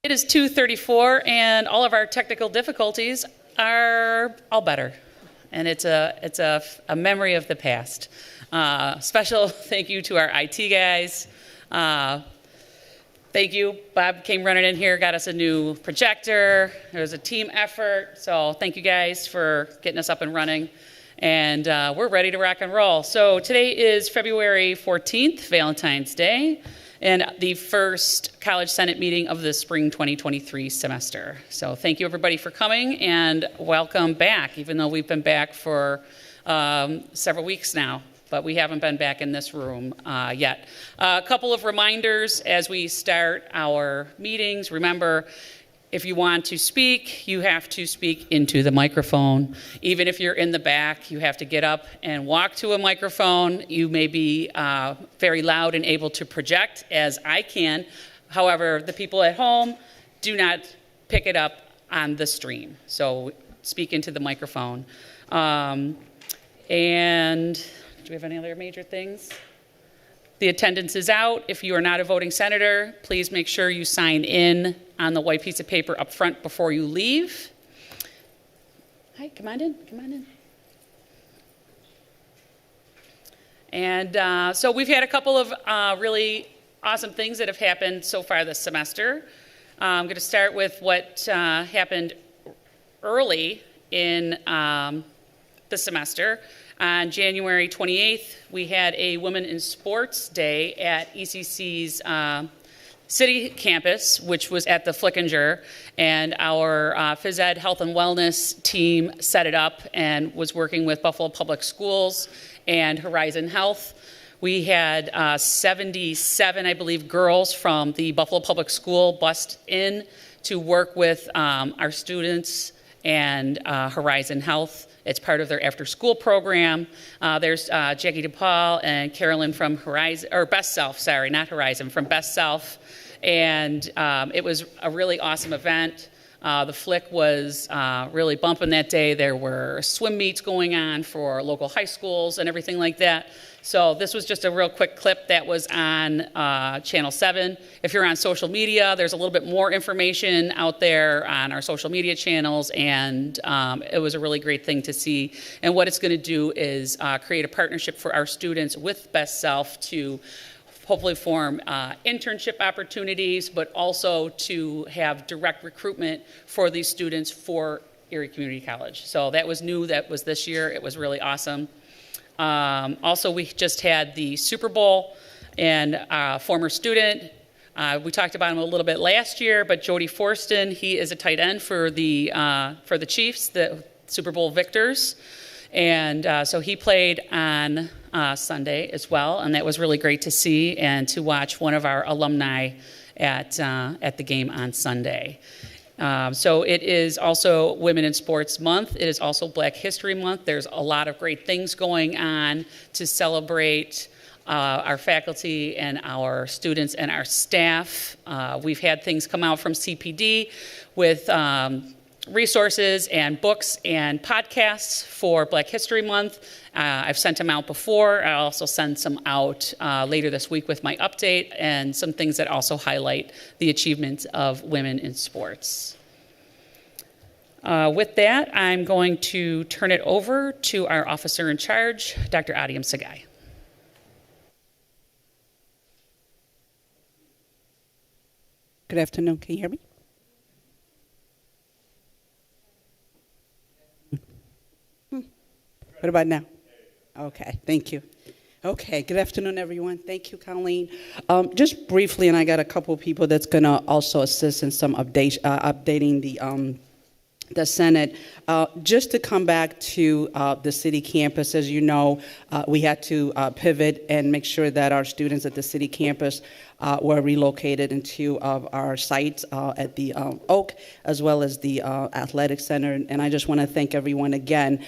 It is 2:34, and all of our technical difficulties are all better. And it's a memory of the past. Special thank you to our IT guys. Thank you. Bob came running in here, got us a new projector. It was a team effort. So thank you guys for getting us up and running. And we're ready to rock and roll. So today is February 14th, Valentine's Day, and the first College Senate meeting of the spring 2023 semester. So thank you everybody for coming, and welcome back, even though we've been back for several weeks now, but we haven't been back in this room yet. A couple of reminders as we start our meetings. Remember, if you want to speak, you have to speak into the microphone. Even if you're in the back, you have to get up and walk to a microphone. You may be very loud and able to project, as I can. However, the people at home do not pick it up on the stream. So speak into the microphone. And do we have any other major things? The attendance is out. If you are not a voting senator, please make sure you sign in on the white piece of paper up front before you leave. Hi, come on in, come on in. And so we've had a couple of really awesome things that have happened so far this semester. I'm going to start with what happened early in the semester. On January 28th, we had a Women in Sports Day at ECC's city campus, which was at the Flickinger, and our phys ed health and wellness team set it up and was working with Buffalo Public Schools and Horizon Health. We had 77, I believe, girls from the Buffalo Public School bussed in to work with our students and Horizon Health. It's part of their after-school program. There's Jackie DePaul and Carolyn from Horizon, or Best Self, sorry, not Horizon, from Best Self. And it was a really awesome event. The Flick was really bumping that day. There were swim meets going on for local high schools and everything like that. So this was just a real quick clip that was on Channel 7. If you're on social media, there's a little bit more information out there on our social media channels, and it was a really great thing to see. And what it's going to do is create a partnership for our students with Best Self to hopefully form internship opportunities, but also to have direct recruitment for these students for Erie Community College. So that was new, that was this year. It was really awesome. Also, we just had the Super Bowl, and a former student, we talked about him a little bit last year, but Jody Forston, he is a tight end for the Chiefs, the Super Bowl victors. And so he played on Sunday as well, and that was really great to see and to watch one of our alumni at the game on Sunday. So it is also Women in Sports Month. It is also Black History Month. There's a lot of great things going on to celebrate our faculty and our students and our staff. We've had things come out from CPD with resources and books and podcasts for Black History Month. I've sent them out before. I'll also send some out later this week with my update and some things that also highlight the achievements of women in sports. With that, I'm going to turn it over to our officer in charge, Dr. Adiam Sagai. Good afternoon. Can you hear me? What about now? Okay, thank you. Okay, good afternoon, everyone. Thank you, Colleen. Just briefly, and I got a couple of people that's going to also assist in some updating the Senate. Just to come back to the city campus, as you know, we had to pivot and make sure that our students at the city campus were relocated into our sites at the Oak, as well as the Athletic Center. And I just want to thank everyone again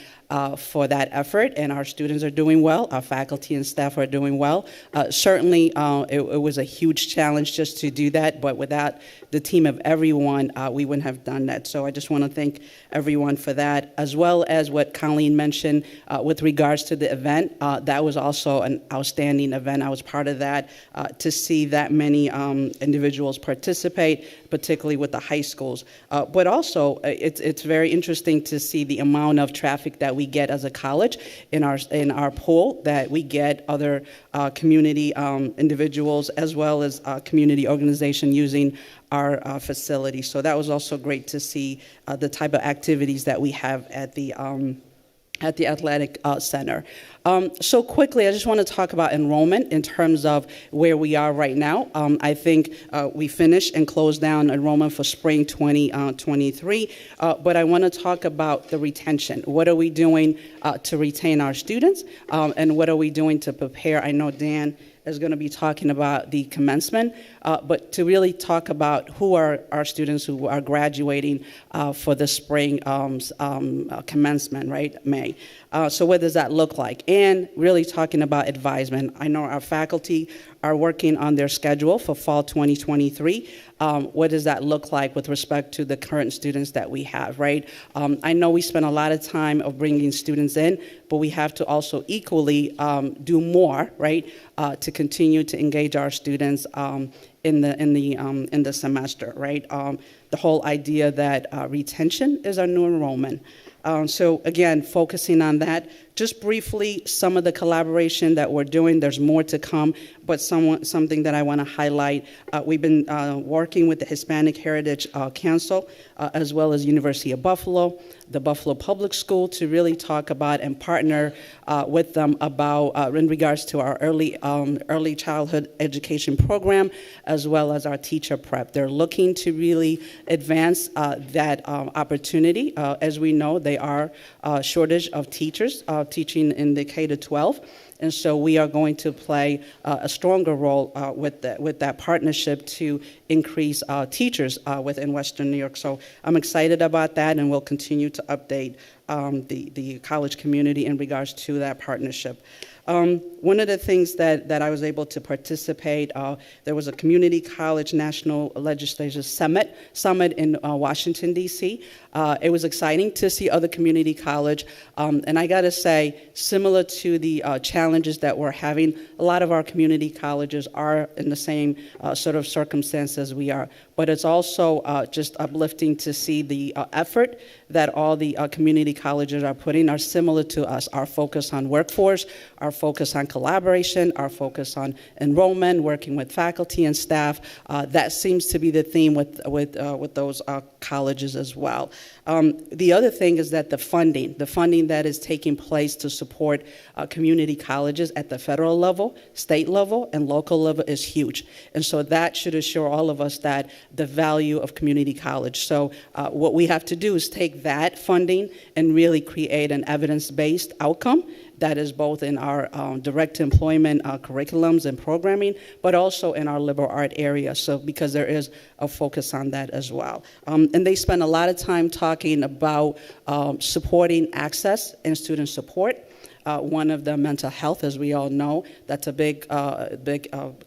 for that effort, and our students are doing well. Our faculty and staff are doing well. Certainly, it was a huge challenge just to do that, but without the team of everyone, we wouldn't have done that. So I just want to thank everyone for that, as well as what Colleen mentioned with regards to the event. That was also an outstanding event. I was part of that to see that that many individuals participate, particularly with the high schools. But also, it's very interesting to see the amount of traffic that we get as a college in our pool, that we get other community individuals as well as community organization using our facility. So that was also great to see the type of activities that we have at the athletic center. So quickly, I just want to talk about enrollment in terms of where we are right now. I think we finished and closed down enrollment for spring 2023, but I want to talk about the retention. What are we doing to retain our students, and what are we doing to prepare? I know Dan is going to be talking about the commencement, but to really talk about who are our students who are graduating for the spring commencement, right, May. So what does that look like? And really talking about advisement. I know our faculty are working on their schedule for fall 2023. What does that look like with respect to the current students that we have, right? I know we spend a lot of time of bringing students in, but we have to also equally do more, right, to continue to engage our students in the semester, right? The whole idea that retention is our new enrollment. So again, focusing on that. Just briefly, some of the collaboration that we're doing, there's more to come, but something that I want to highlight. We've been working with the Hispanic Heritage Council, as well as University of Buffalo, the Buffalo Public School, to really talk about and partner with them about, in regards to our early childhood education program, as well as our teacher prep. They're looking to really advance that opportunity. As we know, they are a shortage of teachers teaching in the K-12. And so we are going to play a stronger role with that partnership to increase teachers within Western New York. So I'm excited about that, and we'll continue to update the college community in regards to that partnership. One of the things that I was able to participate, there was a Community College National Legislature Summit in Washington, D.C. It was exciting to see other community college, and I got to say, similar to the challenges that we're having, a lot of our community colleges are in the same sort of circumstance as we are. But it's also just uplifting to see the effort that all the community colleges are putting are similar to us. Our focus on workforce, our focus on collaboration, our focus on enrollment, working with faculty and staff. That seems to be the theme with those colleges as well. The other thing is that the funding that is taking place to support community colleges at the federal level, state level, and local level is huge. And so that should assure all of us that the value of community college. So what we have to do is take that funding and really create an evidence-based outcome that is both in our direct employment curriculums and programming, but also in our liberal art area, so because there is a focus on that as well. And they spend a lot of time talking about supporting access and student support. One of the mental health, as we all know, that's a big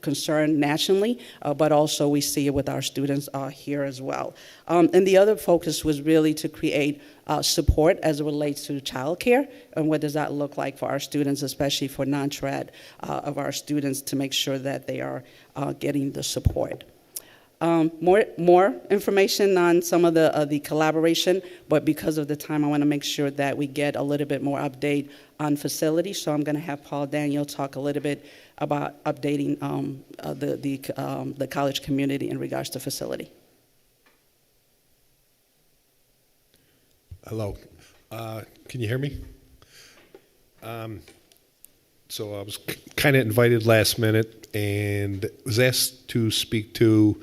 concern nationally, but also we see it with our students here as well. And the other focus was really to create support as it relates to childcare, and what does that look like for our students, especially for non-trad of our students, to make sure that they are getting the support. More information on some of the collaboration, but because of the time, I want to make sure that we get a little bit more update on facilities. So I'm going to have Paul Daniel talk a little bit about updating the college community in regards to facility. Hello. Can you hear me? So I was kind of invited last minute and was asked to speak to,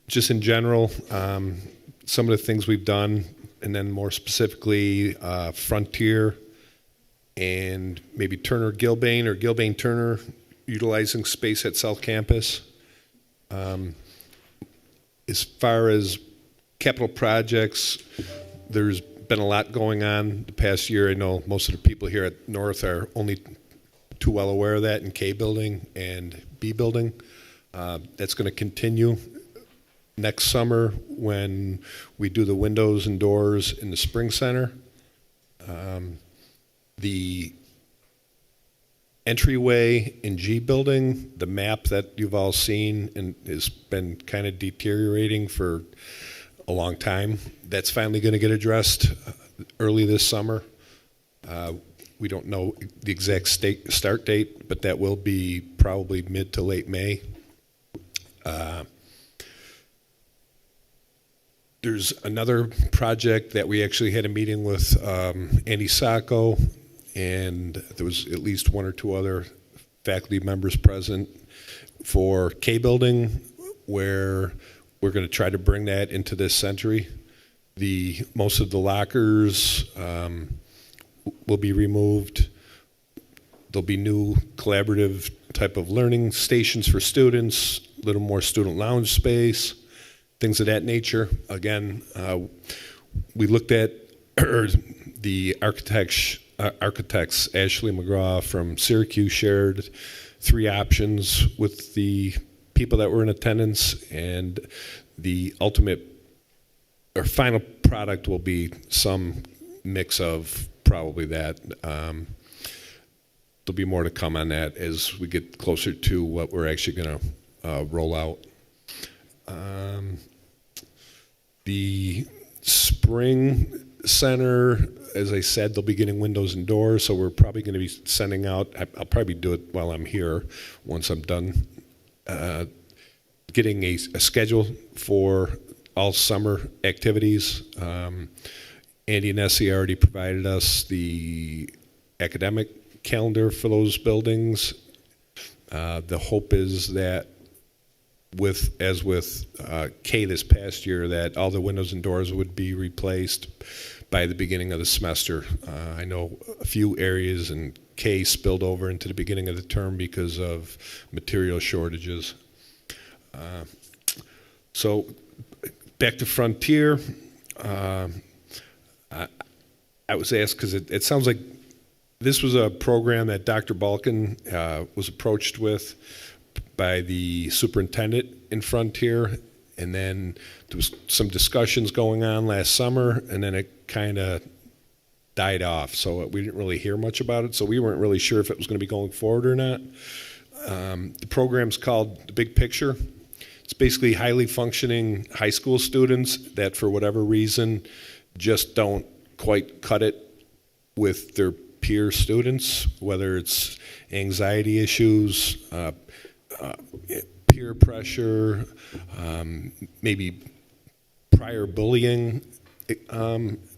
just in general, some of the things we've done, and then more specifically Frontier and maybe Turner Gilbane or Gilbane Turner utilizing space at South Campus. As far as capital projects, there's been a lot going on the past year. I know most of the people here at North are only too well aware of that in K building and B building. That's going to continue next summer when we do the windows and doors in the Spring Center. The entryway in G building, the map that you've all seen and has been kind of deteriorating for a long time, that's finally going to get addressed early this summer. We don't know the exact start date, but that will be probably mid to late May. There's another project that we actually had a meeting with Andy Sacco, and there was at least one or two other faculty members present for K building, where we're going to try to bring that into this century. Most of the lockers will be removed. There'll be new collaborative type of learning stations for students, a little more student lounge space, things of that nature. Again, we looked at the architects, Ashley McGraw from Syracuse shared 3 options with the people that were in attendance, and the ultimate or final product will be some mix of probably that. There'll be more to come on that as we get closer to what we're actually going to roll out. The spring center, as I said, they'll be getting windows and doors, so we're probably going to be sending out, I'll probably do it while I'm here once I'm done, getting a schedule for all summer activities. Andy and Nessie already provided us the academic calendar for those buildings. The hope is that with K this past year, that all the windows and doors would be replaced by the beginning of the semester. I know a few areas in K spilled over into the beginning of the term because of material shortages. So back to Frontier. I was asked because it sounds like this was a program that Dr. Balkin was approached with by the superintendent in Frontier, and then there was some discussions going on last summer, and then it kind of died off. So we didn't really hear much about it, so we weren't really sure if it was going to be going forward or not. The program's called The Big Picture. It's basically highly functioning high school students that, for whatever reason, just don't quite cut it with their peer students, whether it's anxiety issues, peer pressure, maybe prior bullying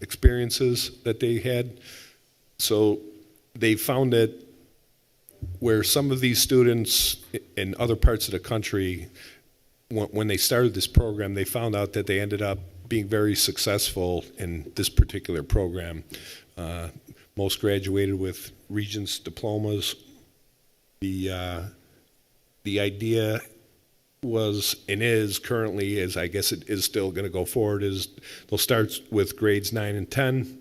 experiences that they had. So they found that where some of these students in other parts of the country, when they started this program, they found out that they ended up being very successful in this particular program. Most graduated with Regents diplomas. The idea was and is currently, as I guess it is still going to go forward, is they'll start with grades 9 and 10,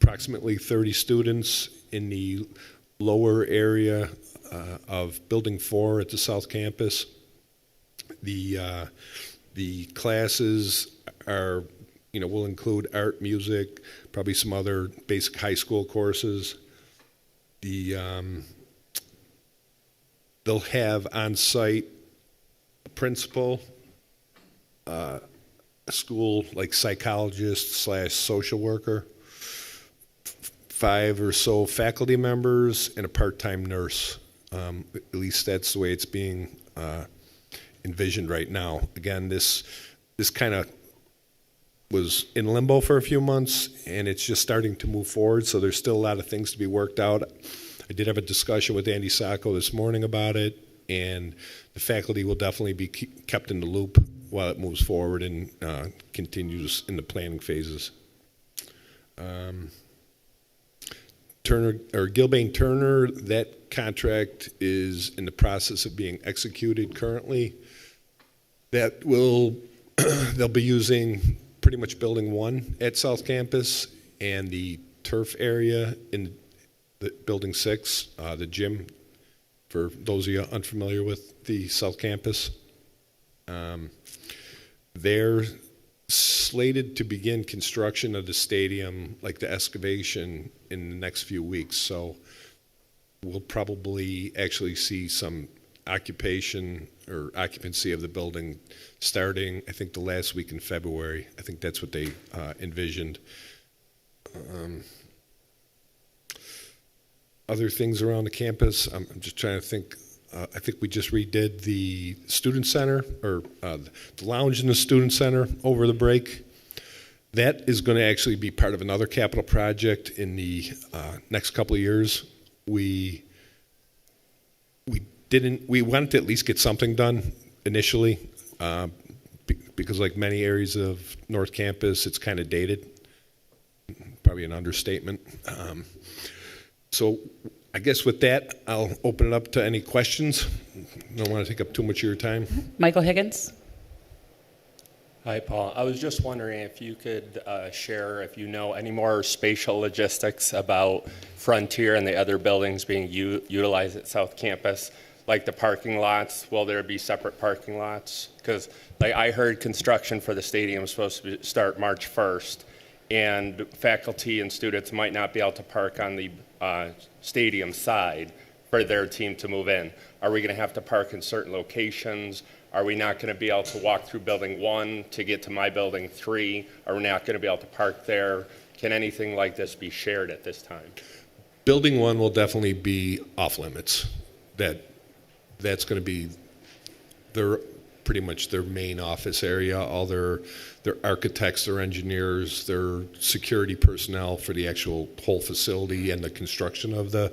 approximately 30 students in the lower area of Building 4 at the South Campus. The classes are, will include art, music, probably some other basic high school courses. They'll have on-site a principal, a school like psychologist / social worker, 5 or so faculty members, and a part-time nurse. At least that's the way it's being envisioned right now. Again, this kind of was in limbo for a few months, and it's just starting to move forward, so there's still a lot of things to be worked out. I did have a discussion with Andy Sacco this morning about it, and the faculty will definitely be kept in the loop while it moves forward and continues in the planning phases. Gilbane Turner, that contract is in the process of being executed currently. That will, they'll be using pretty much Building 1 at South Campus and the turf area in the Building 6, the gym, for those of you unfamiliar with the South Campus. They're slated to begin construction of the stadium, like the excavation, in the next few weeks. So we'll probably actually see some occupancy of the building starting, I think, the last week in February. I think that's what they envisioned. Other things around the campus, I'm just trying to think. I think we just redid the student center, or the lounge in the student center over the break. That is going to actually be part of another capital project in the next couple of years. We wanted to at least get something done initially, because like many areas of North Campus, it's kind of dated. Probably an understatement. So I guess with that, I'll open it up to any questions. I don't want to take up too much of your time. Michael Higgins. Hi, Paul. I was just wondering if you could share if you know any more spatial logistics about Frontier and the other buildings being utilized at South Campus, like the parking lots. Will there be separate parking lots? Because like I heard construction for the stadium is supposed to start March 1st, and faculty and students might not be able to park on the stadium side for their team to move in. Are we going to have to park in certain locations? Are we not going to be able to walk through building 1 to get to my building 3? Are we not going to be able to park there? Can anything like this be shared at this time? Building 1 will definitely be off limits. That's going to be pretty much their main office area. All their architects, their engineers, their security personnel for the actual whole facility and the construction of the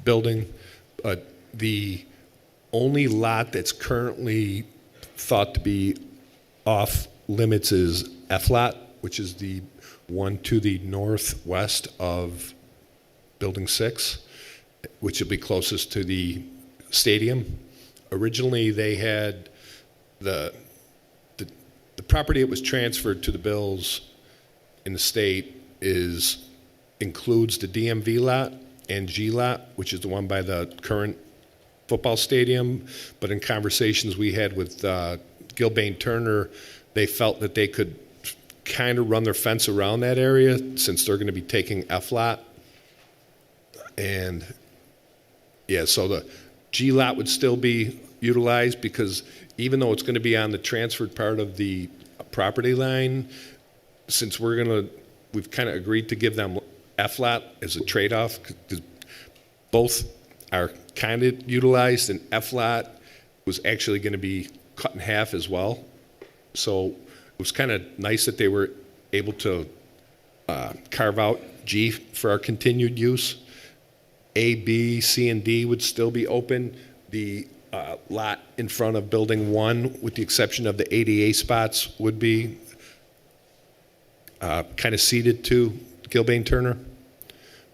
building. But the only lot that's currently thought to be off limits is F lot, which is the one to the northwest of Building 6, which will be closest to the stadium. Originally, they had the property that was transferred to the Bills in the state includes the DMV lot and G lot, which is the one by the current football stadium. But in conversations we had with Gilbane Turner, they felt that they could kind of run their fence around that area since they're going to be taking F lot. And yeah, so the G lot would still be utilized, because even though it's going to be on the transferred part of the property line, since we've kind of agreed to give them F lot as a trade-off, because both are kind of utilized, and F lot was actually going to be cut in half as well. So it was kind of nice that they were able to carve out G for our continued use. A, B, C, and D would still be open. The lot in front of Building 1, with the exception of the ADA spots, would be kind of ceded to Gilbane Turner.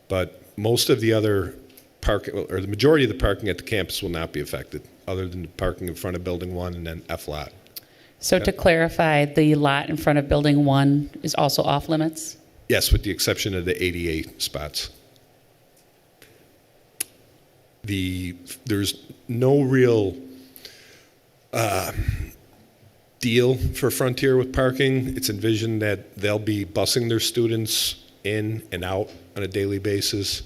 But most of the other parking, or the majority of the parking at the campus, will not be affected, other than the parking in front of Building 1 and then F lot. So to clarify, the lot in front of Building 1 is also off limits? Yes, with the exception of the ADA spots. There's no real deal for Frontier with parking. It's envisioned that they'll be busing their students in and out on a daily basis.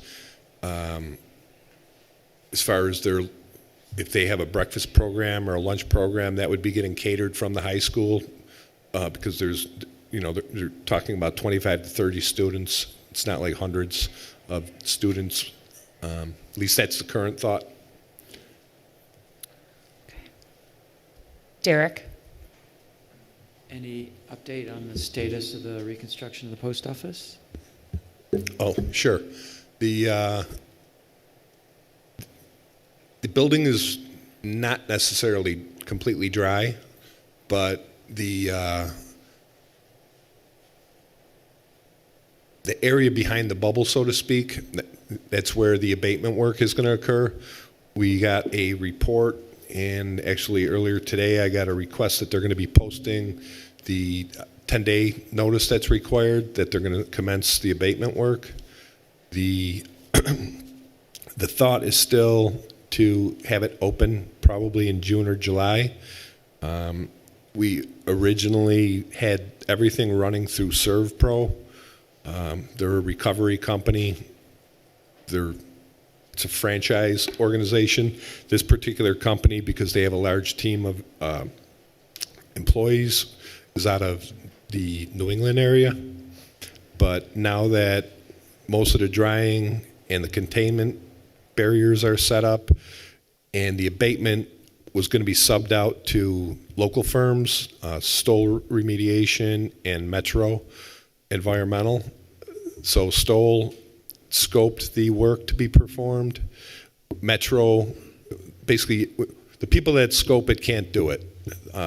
As far as if they have a breakfast program or a lunch program, that would be getting catered from the high school, because they're talking about 25 to 30 students. It's not like hundreds of students. At least that's the current thought. Derek? Any update on the status of the reconstruction of the post office? Oh, sure. The building is not necessarily completely dry, but the area behind the bubble, so to speak, that's where the abatement work is going to occur. We got a report, and actually earlier today I got a request that they're going to be posting the 10-day notice that's required, that they're going to commence the abatement work. The thought is still to have it open probably in June or July. We originally had everything running through ServPro. They're a recovery company. It's it's a franchise organization. This particular company, because they have a large team of employees, is out of the New England area. But now that most of the drying and the containment barriers are set up, and the abatement was going to be subbed out to local firms, Stoll Remediation and Metro Environmental. So Stoll scoped the work to be performed. Metro, basically, the people that scope it can't do it.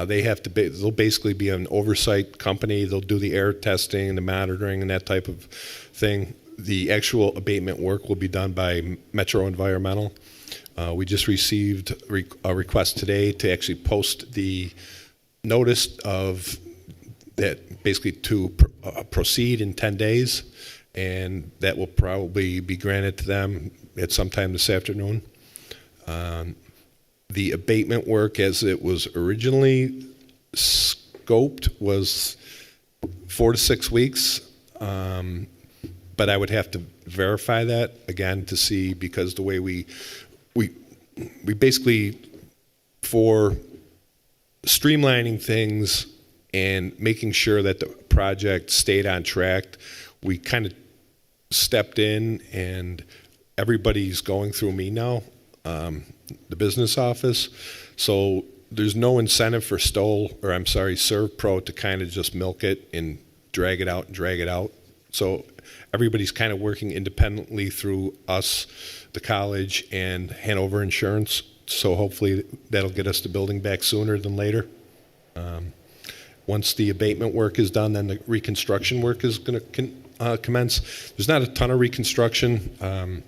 They have to. They'll basically be an oversight company. They'll do the air testing, the monitoring, and that type of thing. The actual abatement work will be done by Metro Environmental. We just received a request today to actually post the notice of that, basically to proceed in 10 days, and that will probably be granted to them at some time this afternoon. The abatement work, as it was originally scoped, was 4 to 6 weeks, but I would have to verify that again to see, because the way we basically, for streamlining things and making sure that the project stayed on track, we kind of stepped in, and everybody's going through me now, the business office. So there's no incentive for ServPro to kind of just milk it and drag it out. So everybody's kind of working independently through us, the college, and Hanover Insurance. So hopefully that'll get us the building back sooner than later. Once the abatement work is done, then the reconstruction work is going to commence. There's not a ton of reconstruction.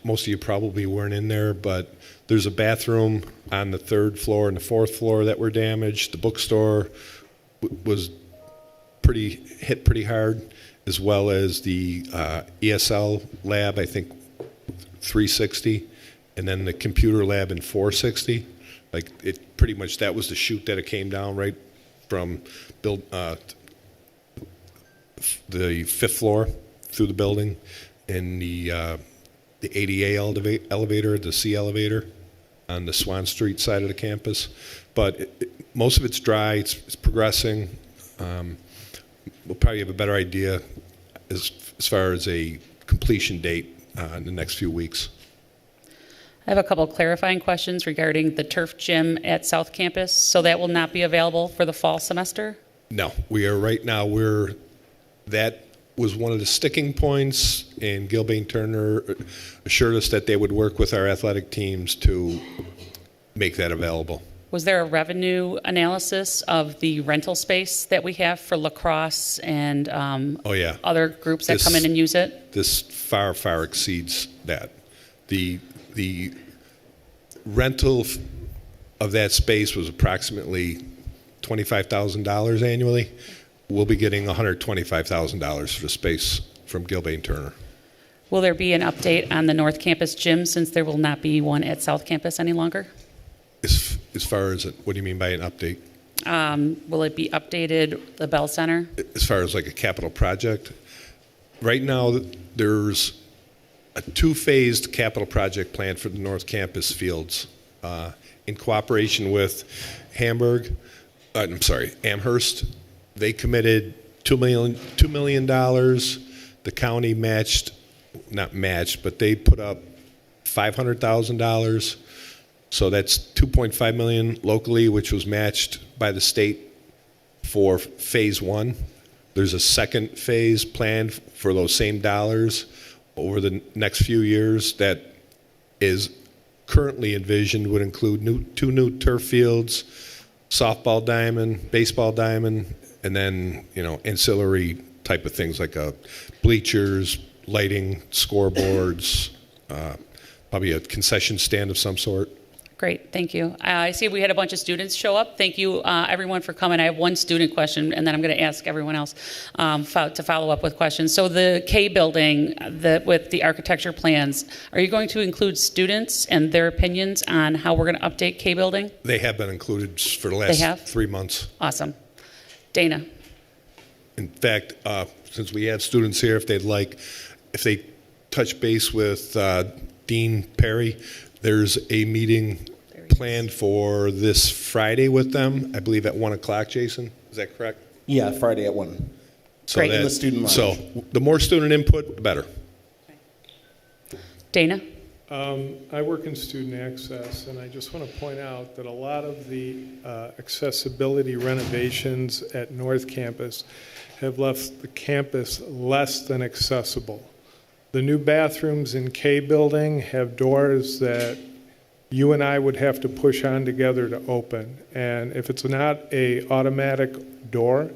Most of you probably weren't in there, but there's a bathroom on the 3rd floor and the 4th floor that were damaged. The bookstore was hit pretty hard, as well as the ESL lab, I think 360, and then the computer lab in 460. Like, it pretty much, that was the chute that it came down right from the 5th floor through the building, and the ADA elevator, the C elevator on the Swan Street side of the campus. But most of it's dry, it's progressing. We'll probably have a better idea as far as a completion date in the next few weeks. I have a couple clarifying questions regarding the turf gym at South Campus. So that will not be available for the fall semester? No, we are right now, that was one of the sticking points, and Gilbane Turner assured us that they would work with our athletic teams to make that available. Was there a revenue analysis of the rental space that we have for lacrosse and other groups that come in and use it? This far, far exceeds that. The rental of that space was approximately $25,000 annually. We'll be getting $125,000 for the space from Gilbane Turner. Will there be an update on the North Campus gym, since there will not be one at South Campus any longer? As far as, what do you mean by an update? Will it be updated, the Bell Center? As far as like a capital project? Right now, there's a 2-phased capital project plan for the North Campus fields in cooperation with Amherst. They committed $2 million. The county not matched, but they put up $500,000. So that's $2.5 million locally, which was matched by the state for phase 1. There's a second phase planned for those same dollars over the next few years that is currently envisioned would include 2 new turf fields, softball diamond, baseball diamond, and then, ancillary type of things like bleachers, lighting, scoreboards, probably a concession stand of some sort. Great, thank you. I see we had a bunch of students show up. Thank you, everyone, for coming. I have one student question, and then I'm going to ask everyone else to follow up with questions. So the K building with the architecture plans, are you going to include students and their opinions on how we're going to update K building? They have been included for the last 3 months. Awesome. Dana? In fact, since we have students here, if they touch base with Dean Perry. There's a meeting planned for this Friday with them, I believe at 1 o'clock, Jason. Is that correct? Yeah, Friday at 1. So Great. In the student lounge. So the more student input, the better. Dana? I work in student access, and I just want to point out that a lot of the accessibility renovations at North Campus have left the campus less than accessible. The new bathrooms in K building have doors that you and I would have to push on together to open. And if it's not a automatic door,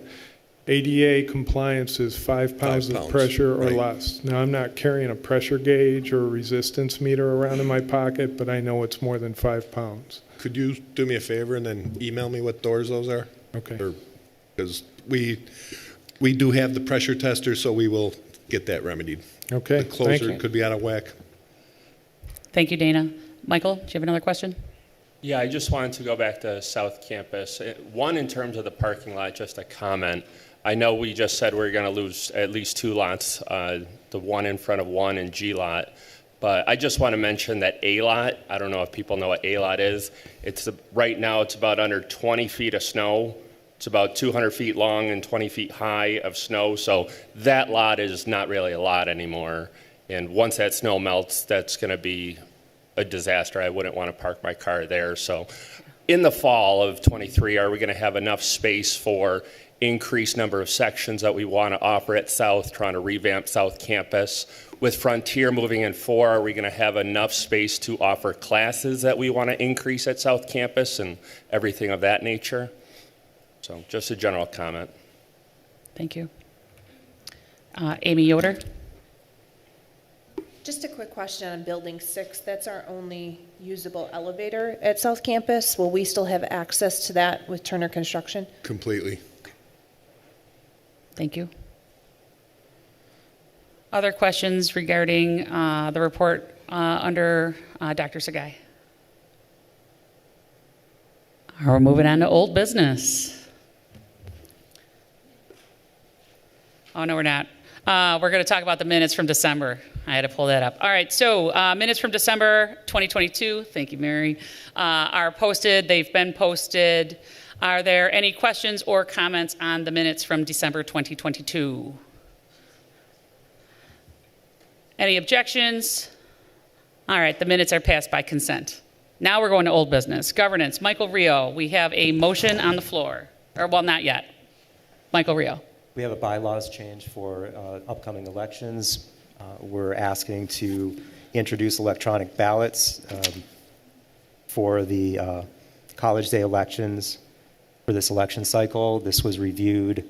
ADA compliance is 5 pounds 5 of pounds, pressure or right. less. Now, I'm not carrying a pressure gauge or a resistance meter around in my pocket, but I know it's more than 5 pounds. Could you do me a favor and then email me what doors those are? Okay. Because we do have the pressure tester, so we will get that remedied. Okay, The thank closer you. could be out of whack. Thank you, Dana. Michael, do you have another question? Yeah, I just wanted to go back to South Campus. One, in terms of the parking lot, just a comment. I know we just said we're going to lose at least 2 lots, the one in front of 1 and G lot. But I just want to mention that A lot, I don't know if people know what A lot is. Right now it's about under 20 feet of snow. It's about 200 feet long and 20 feet high of snow. So that lot is not really a lot anymore. And once that snow melts, that's going to be a disaster. I wouldn't want to park my car there. So in the fall of 23, are we going to have enough space for increased number of sections that we want to offer at South, trying to revamp South Campus? With Frontier moving in 4, are we going to have enough space to offer classes that we want to increase at South Campus and everything of that nature? So just a general comment. Thank you. Amy Yoder? Just a quick question on Building 6. That's our only usable elevator at South Campus. Will we still have access to that with Turner Construction? Completely. Thank you. Other questions regarding the report under Dr. Sagai? We're moving on to old business. Oh, no, we're not. We're going to talk about the minutes from December. I had to pull that up. All right, so minutes from December 2022, thank you, Mary, are posted. They've been posted. Are there any questions or comments on the minutes from December 2022? Any objections? All right, the minutes are passed by consent. Now we're going to old business. Governance, Michael Rio. We have a motion on the floor. Or, well, not yet. Michael Rio. We have a bylaws change for upcoming elections. We're asking to introduce electronic ballots for the college day elections for this election cycle. This was reviewed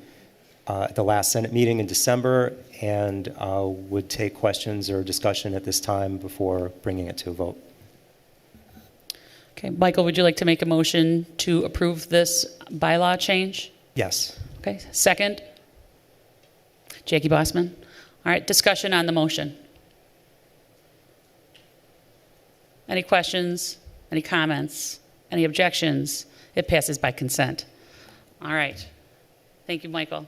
at the last Senate meeting in December and would take questions or discussion at this time before bringing it to a vote. Okay, Michael, would you like to make a motion to approve this bylaw change? Yes. Okay, second? Jackie Bossman. All right, discussion on the motion. Any questions? Any comments? Any objections? It passes by consent. All right. Thank you, Michael.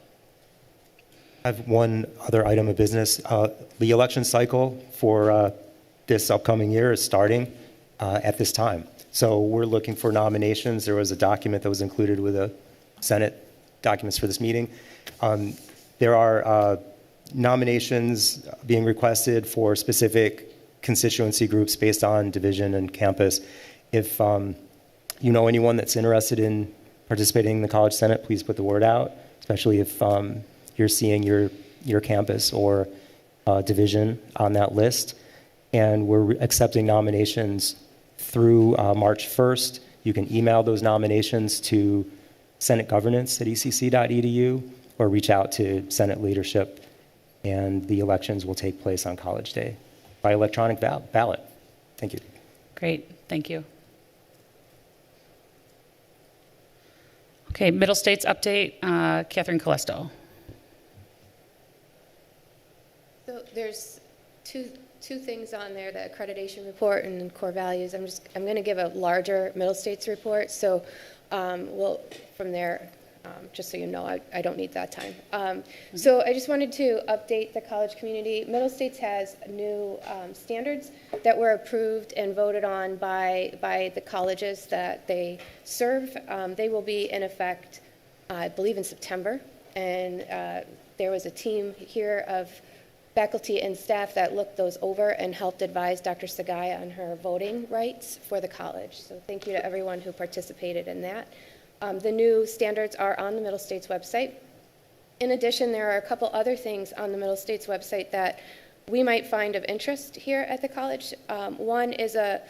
I have one other item of business. The election cycle for this upcoming year is starting at this time. So we're looking for nominations. There was a document that was included with the Senate documents for this meeting. There are nominations being requested for specific constituency groups based on division and campus. If you know anyone that's interested in participating in the College Senate, please put the word out, especially if you're seeing your campus or division on that list. And we're accepting nominations through March 1st. You can email those nominations to senategovernance@ecc.edu or reach out to Senate leadership, and the elections will take place on College Day by electronic ballot. Thank you. Great, thank you. Okay, Middle States update, Catherine Colesto. So there's two things on there, the accreditation report and core values. I'm going to give a larger Middle States report. So we'll from there just so you know, I don't need that time. So I just wanted to update the college community. Middle States has new standards that were approved and voted on by the colleges that they serve. They will be in effect, I believe, in September. And there was a team here of faculty and staff that looked those over and helped advise Dr. Sagaya on her voting rights for the college. So thank you to everyone who participated in that. The new standards are on the Middle States website. In addition, there are a couple other things on the Middle States website that we might find of interest here at the college. One is a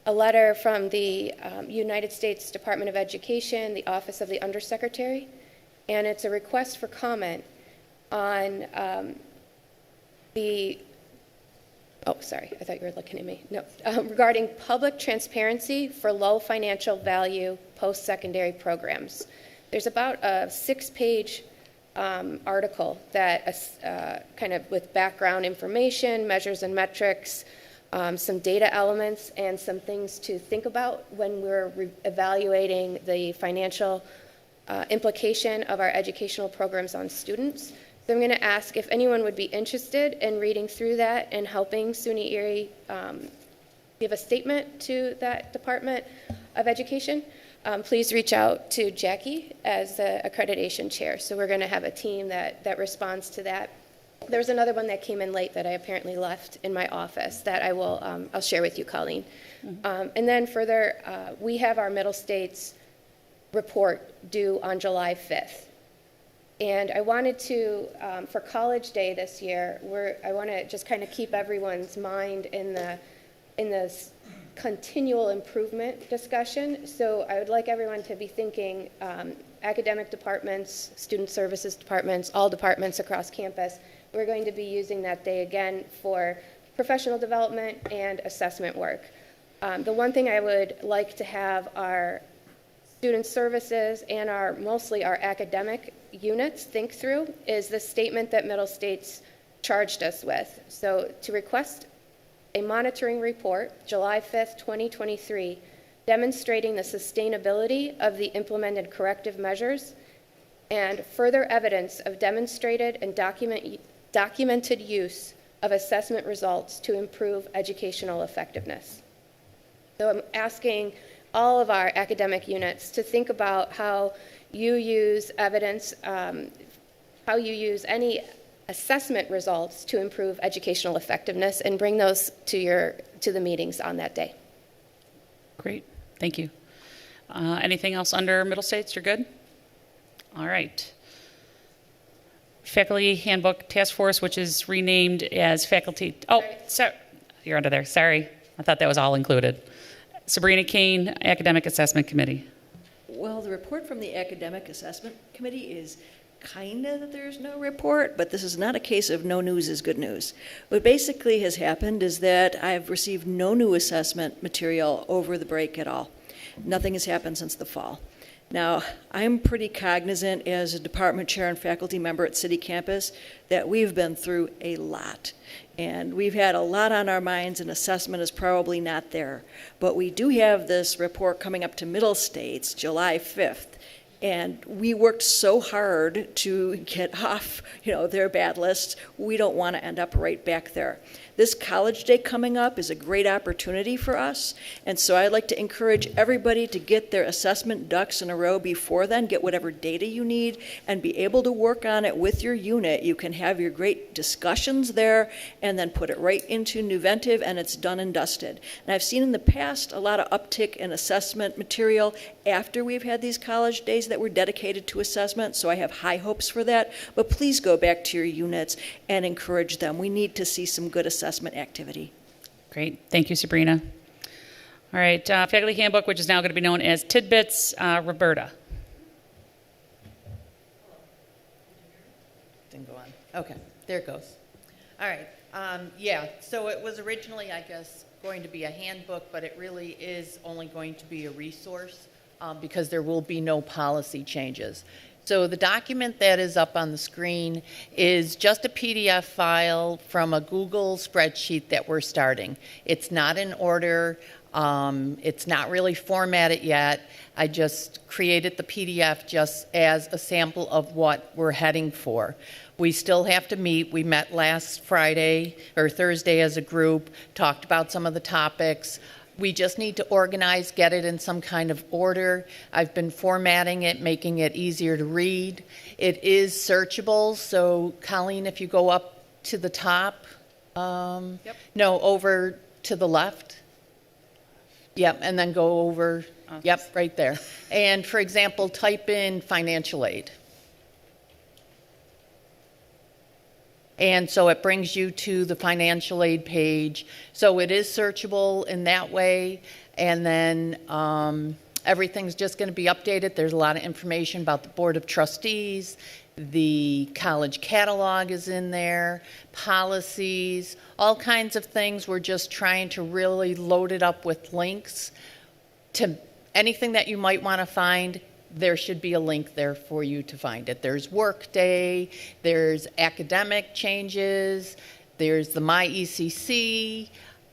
letter from the United States Department of Education, the Office of the Undersecretary, and it's a request for comment on sorry, I thought you were looking at me. No, regarding public transparency for low financial value post-secondary programs. There's about a 6-page article that kind of with background information, measures and metrics, some data elements, and some things to think about when we're evaluating the financial implication of our educational programs on students. So I'm going to ask if anyone would be interested in reading through that and helping SUNY Erie give a statement to that Department of Education. Please reach out to Jackie as the accreditation chair. So we're going to have a team that responds to that. There was another one that came in late that I apparently left in my office that I will I'll share with you, Colleen. And then further, we have our Middle States report due on July 5th. And I wanted to, for College Day this year, I want to just kind of keep everyone's mind in this continual improvement discussion. So I would like everyone to be thinking academic departments, student services departments, all departments across campus. We're going to be using that day again for professional development and assessment work. The one thing I would like to have our student services and mostly our academic units think through is the statement that Middle States charged us with. So to request a monitoring report, July 5th, 2023, demonstrating the sustainability of the implemented corrective measures and further evidence of demonstrated and documented use of assessment results to improve educational effectiveness. So I'm asking all of our academic units to think about how you use evidence, how you use any assessment results to improve educational effectiveness and bring those to the meetings on that day. Great, thank you. Anything else under Middle States? You're good? All right. Faculty Handbook Task Force, which is renamed as Faculty. Oh, sorry, you're under there. Sorry, I thought that was all included. Sabrina Kane, Academic Assessment Committee. Well, the report from the Academic Assessment Committee is kind of that there's no report, but this is not a case of no news is good news. What basically has happened is that I've received no new assessment material over the break at all. Nothing has happened since the fall. Now, I'm pretty cognizant as a department chair and faculty member at City Campus that we've been through a lot. And we've had a lot on our minds, and assessment is probably not there. But we do have this report coming up to Middle States, July 5th. And we worked so hard to get off, their bad lists. We don't want to end up right back there. This College Day coming up is a great opportunity for us, and so I'd like to encourage everybody to get their assessment ducks in a row before then, get whatever data you need, and be able to work on it with your unit. You can have your great discussions there, and then put it right into Nuventive, and it's done and dusted. And I've seen in the past a lot of uptick in assessment material after we've had these college days that were dedicated to assessment, so I have high hopes for that. But please go back to your units and encourage them. We need to see some good assessment activity. Great. Thank you, Sabrina. All right. Faculty Handbook, which is now going to be known as Tidbits, Roberta. Didn't go on. Okay. There it goes. All right. So it was originally, I guess, going to be a handbook, but it really is only going to be a resource because there will be no policy changes. So the document that is up on the screen is just a PDF file from a Google spreadsheet that we're starting. It's not in order. It's not really formatted yet. I just created the PDF just as a sample of what we're heading for. We still have to meet. We met last Friday or Thursday as a group, talked about some of the topics. We just need to organize, get it in some kind of order. I've been formatting it, making it easier to read. It is searchable, so Colleen, if you go up to the top, no, over to the left. Yep, and then go over, yep, right there. And for example, type in financial aid. And so it brings you to the financial aid page. So it is searchable in that way. And then everything's just going to be updated. There's a lot of information about the Board of Trustees. The college catalog is in there, policies, all kinds of things. We're just trying to really load it up with links to anything that you might want to find. There should be a link there for you to find it. There's Workday, there's academic changes, there's the MyECC.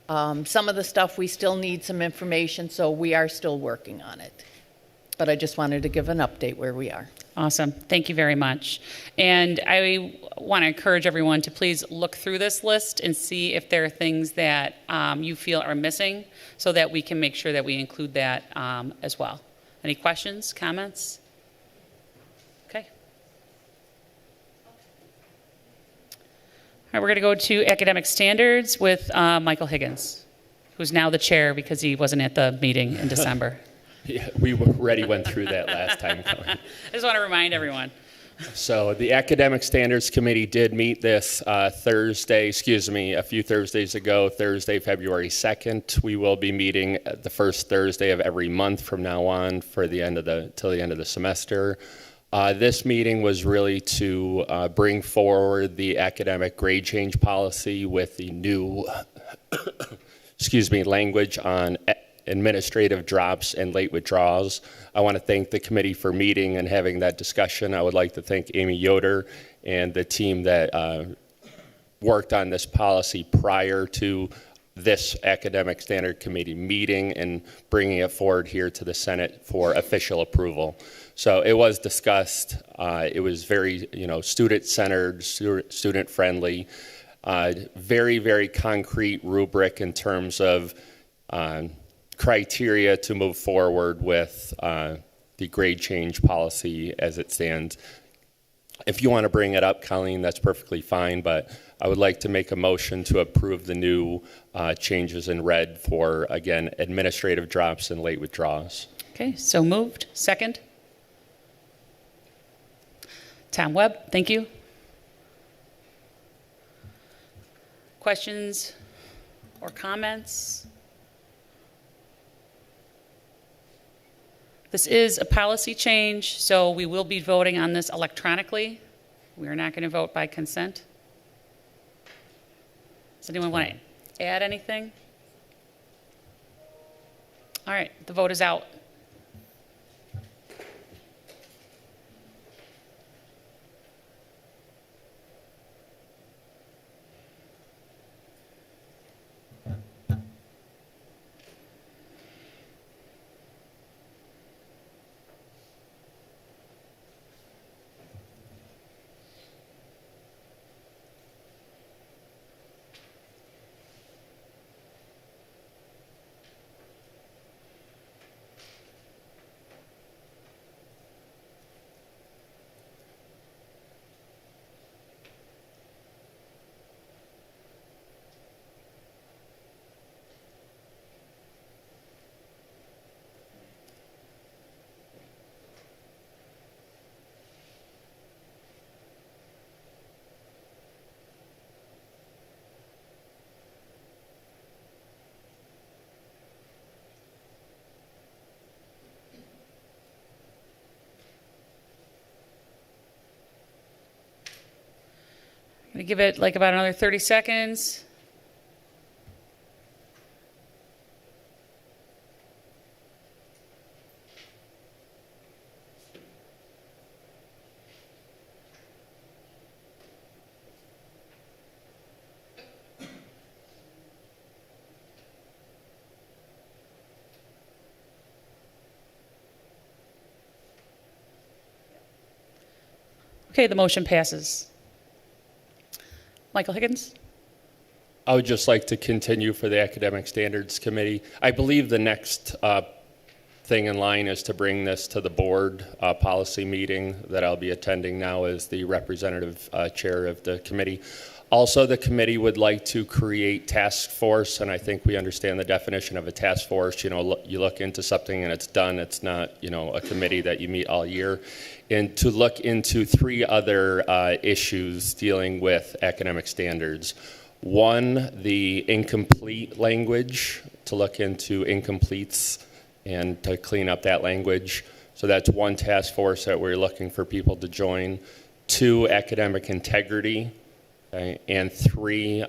Some of the stuff we still need some information, so we are still working on it. But I just wanted to give an update where we are. Awesome. Thank you very much. And I want to encourage everyone to please look through this list and see if there are things that you feel are missing so that we can make sure that we include that as well. Any questions, comments? Okay. All right, we're going to go to academic standards with Michael Higgins, who's now the chair because he wasn't at the meeting in December. Yeah, we already went through that last time. I just want to remind everyone. So the Academic Standards Committee did meet this a few Thursdays ago, Thursday, February 2nd. We will be meeting the first Thursday of every month from now on for the end of till the end of the semester. This meeting was really to bring forward the academic grade change policy with the new language on administrative drops and late withdrawals. I want to thank the committee for meeting and having that discussion. I would like to thank Amy Yoder and the team that worked on this policy prior to this Academic Standard Committee meeting and bringing it forward here to the Senate for official approval. So it was discussed. It was very, student-centered, student-friendly, very, very concrete rubric in terms of criteria to move forward with the grade change policy as it stands. If you want to bring it up, Colleen, that's perfectly fine, but I would like to make a motion to approve the new changes in red for, again, administrative drops and late withdrawals. Okay, so moved. Second? Tom Webb, thank you. Questions or comments? This is a policy change, so we will be voting on this electronically. We are not going to vote by consent. Does anyone want to add anything? All right, the vote is out. Gonna give it like about another 30 seconds. Okay, the motion passes. Michael Higgins? I would just like to continue for the Academic Standards Committee. I believe the next thing in line is to bring this to the board policy meeting that I'll be attending now as the representative chair of the committee. Also, the committee would like to create task force, and I think we understand the definition of a task force. You know, you look into something and it's done. It's not, you know, a committee that you meet all year. And to look into 3 other issues dealing with academic standards. One, the incomplete language, to look into incompletes and to clean up that language. So that's one task force that we're looking for people to join. 2, academic integrity. Okay. And 3,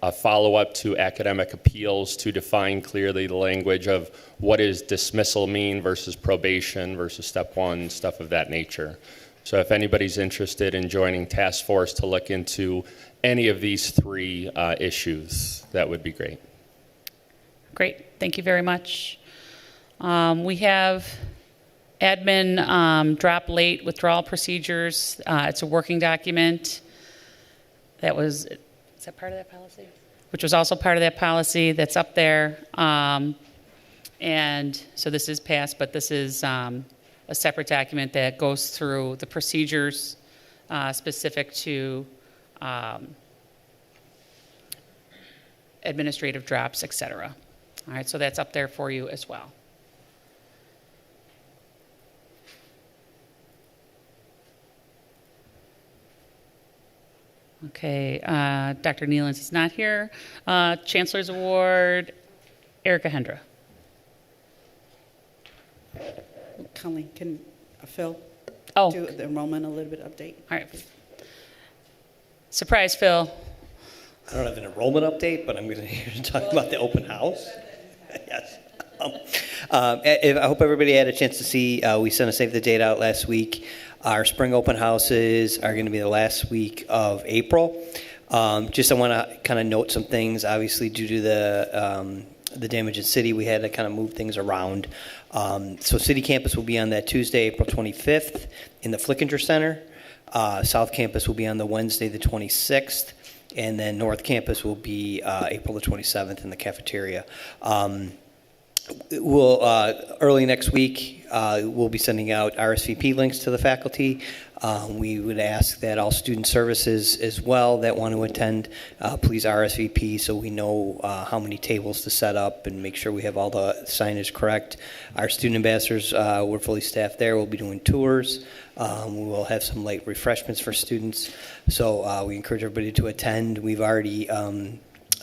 a follow-up to academic appeals to define clearly the language of what does dismissal mean versus probation versus step 1, stuff of that nature. So if anybody's interested in joining task force to look into any of these 3 issues, that would be great. Great, thank you very much. We have admin drop late withdrawal procedures. It's a working document. Is that part of that policy? Which was also part of that policy that's up there. And so this is passed, but this is a separate document that goes through the procedures specific to administrative drops, et cetera. All right, so that's up there for you as well. Okay, Dr. Nealons is not here. Chancellor's Award, Erica Hendra. Colleen, can Phil Oh, do the enrollment a little bit update? all right. Surprise, Phil. I don't have an enrollment update, but I'm going to here to talk about the open house. Yes. I hope everybody had a chance to see, we sent a save the date out last week. Our spring open houses are going to be the last week of April. Just I want to kind of note some things. Obviously, due to the damage in city, we had to kind of move things around. So City Campus will be on that Tuesday, April 25th in the Flickinger Center. South Campus will be on the Wednesday, the 26th. And then North Campus will be April the 27th in the cafeteria. Early next week, we'll be sending out RSVP links to the faculty. We would ask that all student services as well that want to attend, please RSVP so we know how many tables to set up and make sure we have all the signage correct. Our student ambassadors, we're fully staffed there. We'll be doing tours. We will have some light refreshments for students. So we encourage everybody to attend. We've already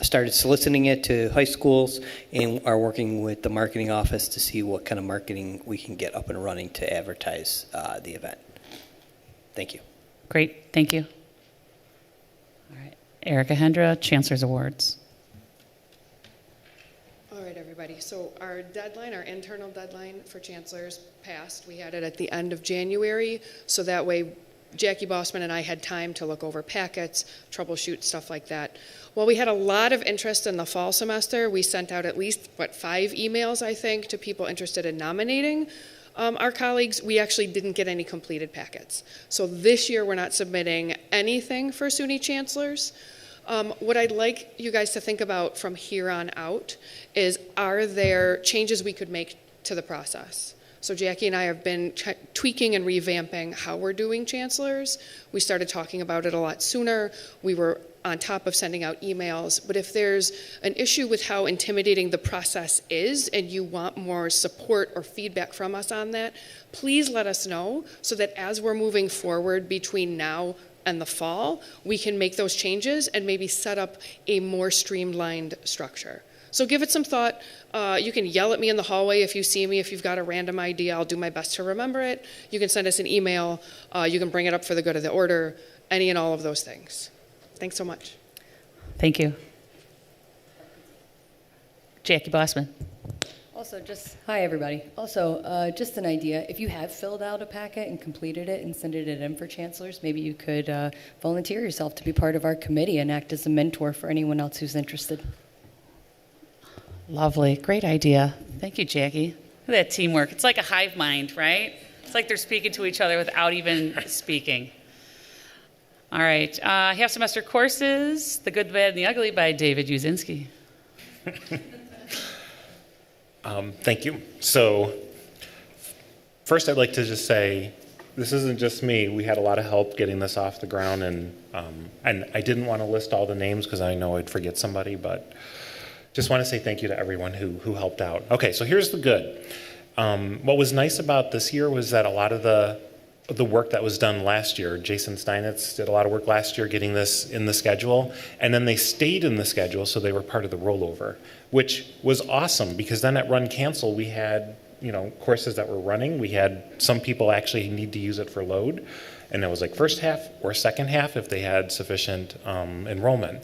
started soliciting it to high schools and are working with the marketing office to see what kind of marketing we can get up and running to advertise the event. Thank you. Great, thank you. All right, Erica Hendra, Chancellor's Awards. All right, everybody. So our deadline, our internal deadline for chancellors passed. We had it at the end of January, so that way Jackie Bossman and I had time to look over packets, troubleshoot, stuff like that. Well, we had a lot of interest in the fall semester. We sent out at least, 5 emails, I think, to people interested in nominating our colleagues. We actually didn't get any completed packets. So this year, we're not submitting anything for SUNY chancellors. What I'd like you guys to think about from here on out is, are there changes we could make to the process? So Jackie and I have been tweaking and revamping how we're doing chancellors. We started talking about it a lot sooner. We were on top of sending out emails. But if there's an issue with how intimidating the process is and you want more support or feedback from us on that, please let us know so that as we're moving forward between now and the fall, we can make those changes and maybe set up a more streamlined structure. So give it some thought. You can yell at me in the hallway if you see me. If you've got a random idea, I'll do my best to remember it. You can send us an email. You can bring it up for the good of the order, any and all of those things. Thanks so much. Thank you. Jackie Bossman. Also, hi everybody. Also, just an idea. If you have filled out a packet and completed it and sent it in for chancellors, maybe you could volunteer yourself to be part of our committee and act as a mentor for anyone else who's interested. Lovely, great idea. Thank you, Jackie. Look at that teamwork. It's like a hive mind, right? It's like they're speaking to each other without even speaking. All right, half semester courses, The Good, the Bad, and the Ugly by David Uzinski. Thank you. So first I'd like to just say, this isn't just me. We had a lot of help getting this off the ground, and I didn't want to list all the names because I know I'd forget somebody, but just want to say thank you to everyone who helped out. Okay, so here's the good. What was nice about this year was that a lot of the work that was done last year, Jason Steinitz did a lot of work last year getting this in the schedule, and then they stayed in the schedule, so they were part of the rollover, which was awesome because then at Run Cancel we had courses that were running. We had some people actually need to use it for load, and it was like first half or second half if they had sufficient enrollment.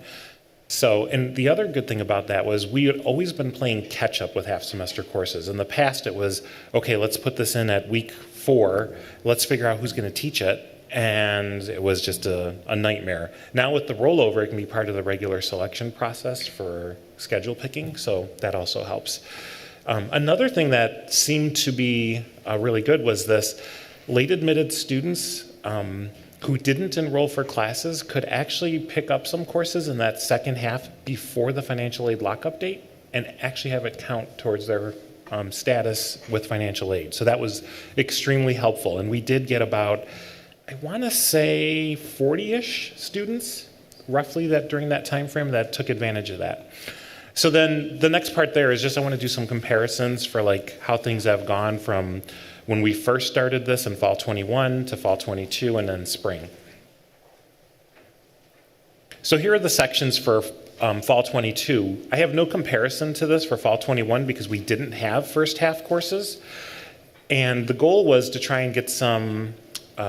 So, and the other good thing about that was we had always been playing catch up with half semester courses. In the past it was, okay, let's put this in at week 4, let's figure out who's going to teach it, and it was just a nightmare. Now with the rollover, it can be part of the regular selection process for schedule picking, so that also helps. Another thing that seemed to be really good was this: late admitted students who didn't enroll for classes could actually pick up some courses in that second half before the financial aid lockup date and actually have it count towards their status with financial aid. So that was extremely helpful. And we did get about, I want to say 40-ish students roughly that during that time frame that took advantage of that. So then the next part there is just I want to do some comparisons for like how things have gone from when we first started this in fall 21 to fall 22 and then spring. So here are the sections for fall 22. I have no comparison to this for fall 21 because we didn't have first half courses. And the goal was to try and get some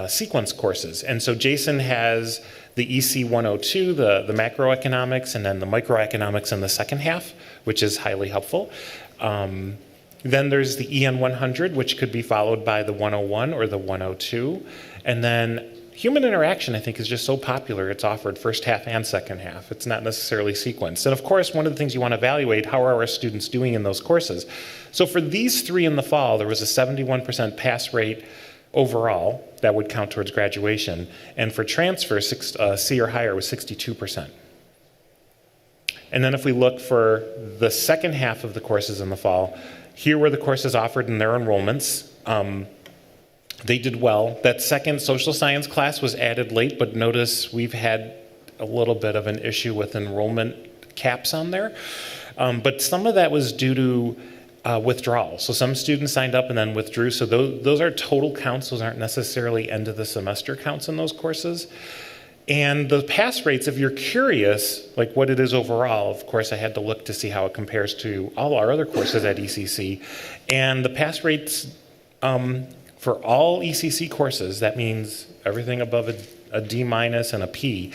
sequence courses. And so Jason has the EC 102, the macroeconomics, and then the microeconomics in the second half, which is highly helpful. Then there's the EN 100, which could be followed by the 101 or the 102. And then human interaction, I think, is just so popular, it's offered first half and second half. It's not necessarily sequenced. And of course, one of the things you want to evaluate, how are our students doing in those courses? So for these 3 in the fall, there was a 71% pass rate overall that would count towards graduation. And for transfer, C or higher was 62%. And then if we look for the second half of the courses in the fall, here were the courses offered in their enrollments. They did well. That second social science class was added late, but notice we've had a little bit of an issue with enrollment caps on there. But some of that was due to withdrawal. So some students signed up and then withdrew. So those are total counts. Those aren't necessarily end of the semester counts in those courses. And the pass rates, if you're curious, like what it is overall, of course, I had to look to see how it compares to all our other courses at ECC. And the pass rates for all ECC courses, that means everything above a D- and a P,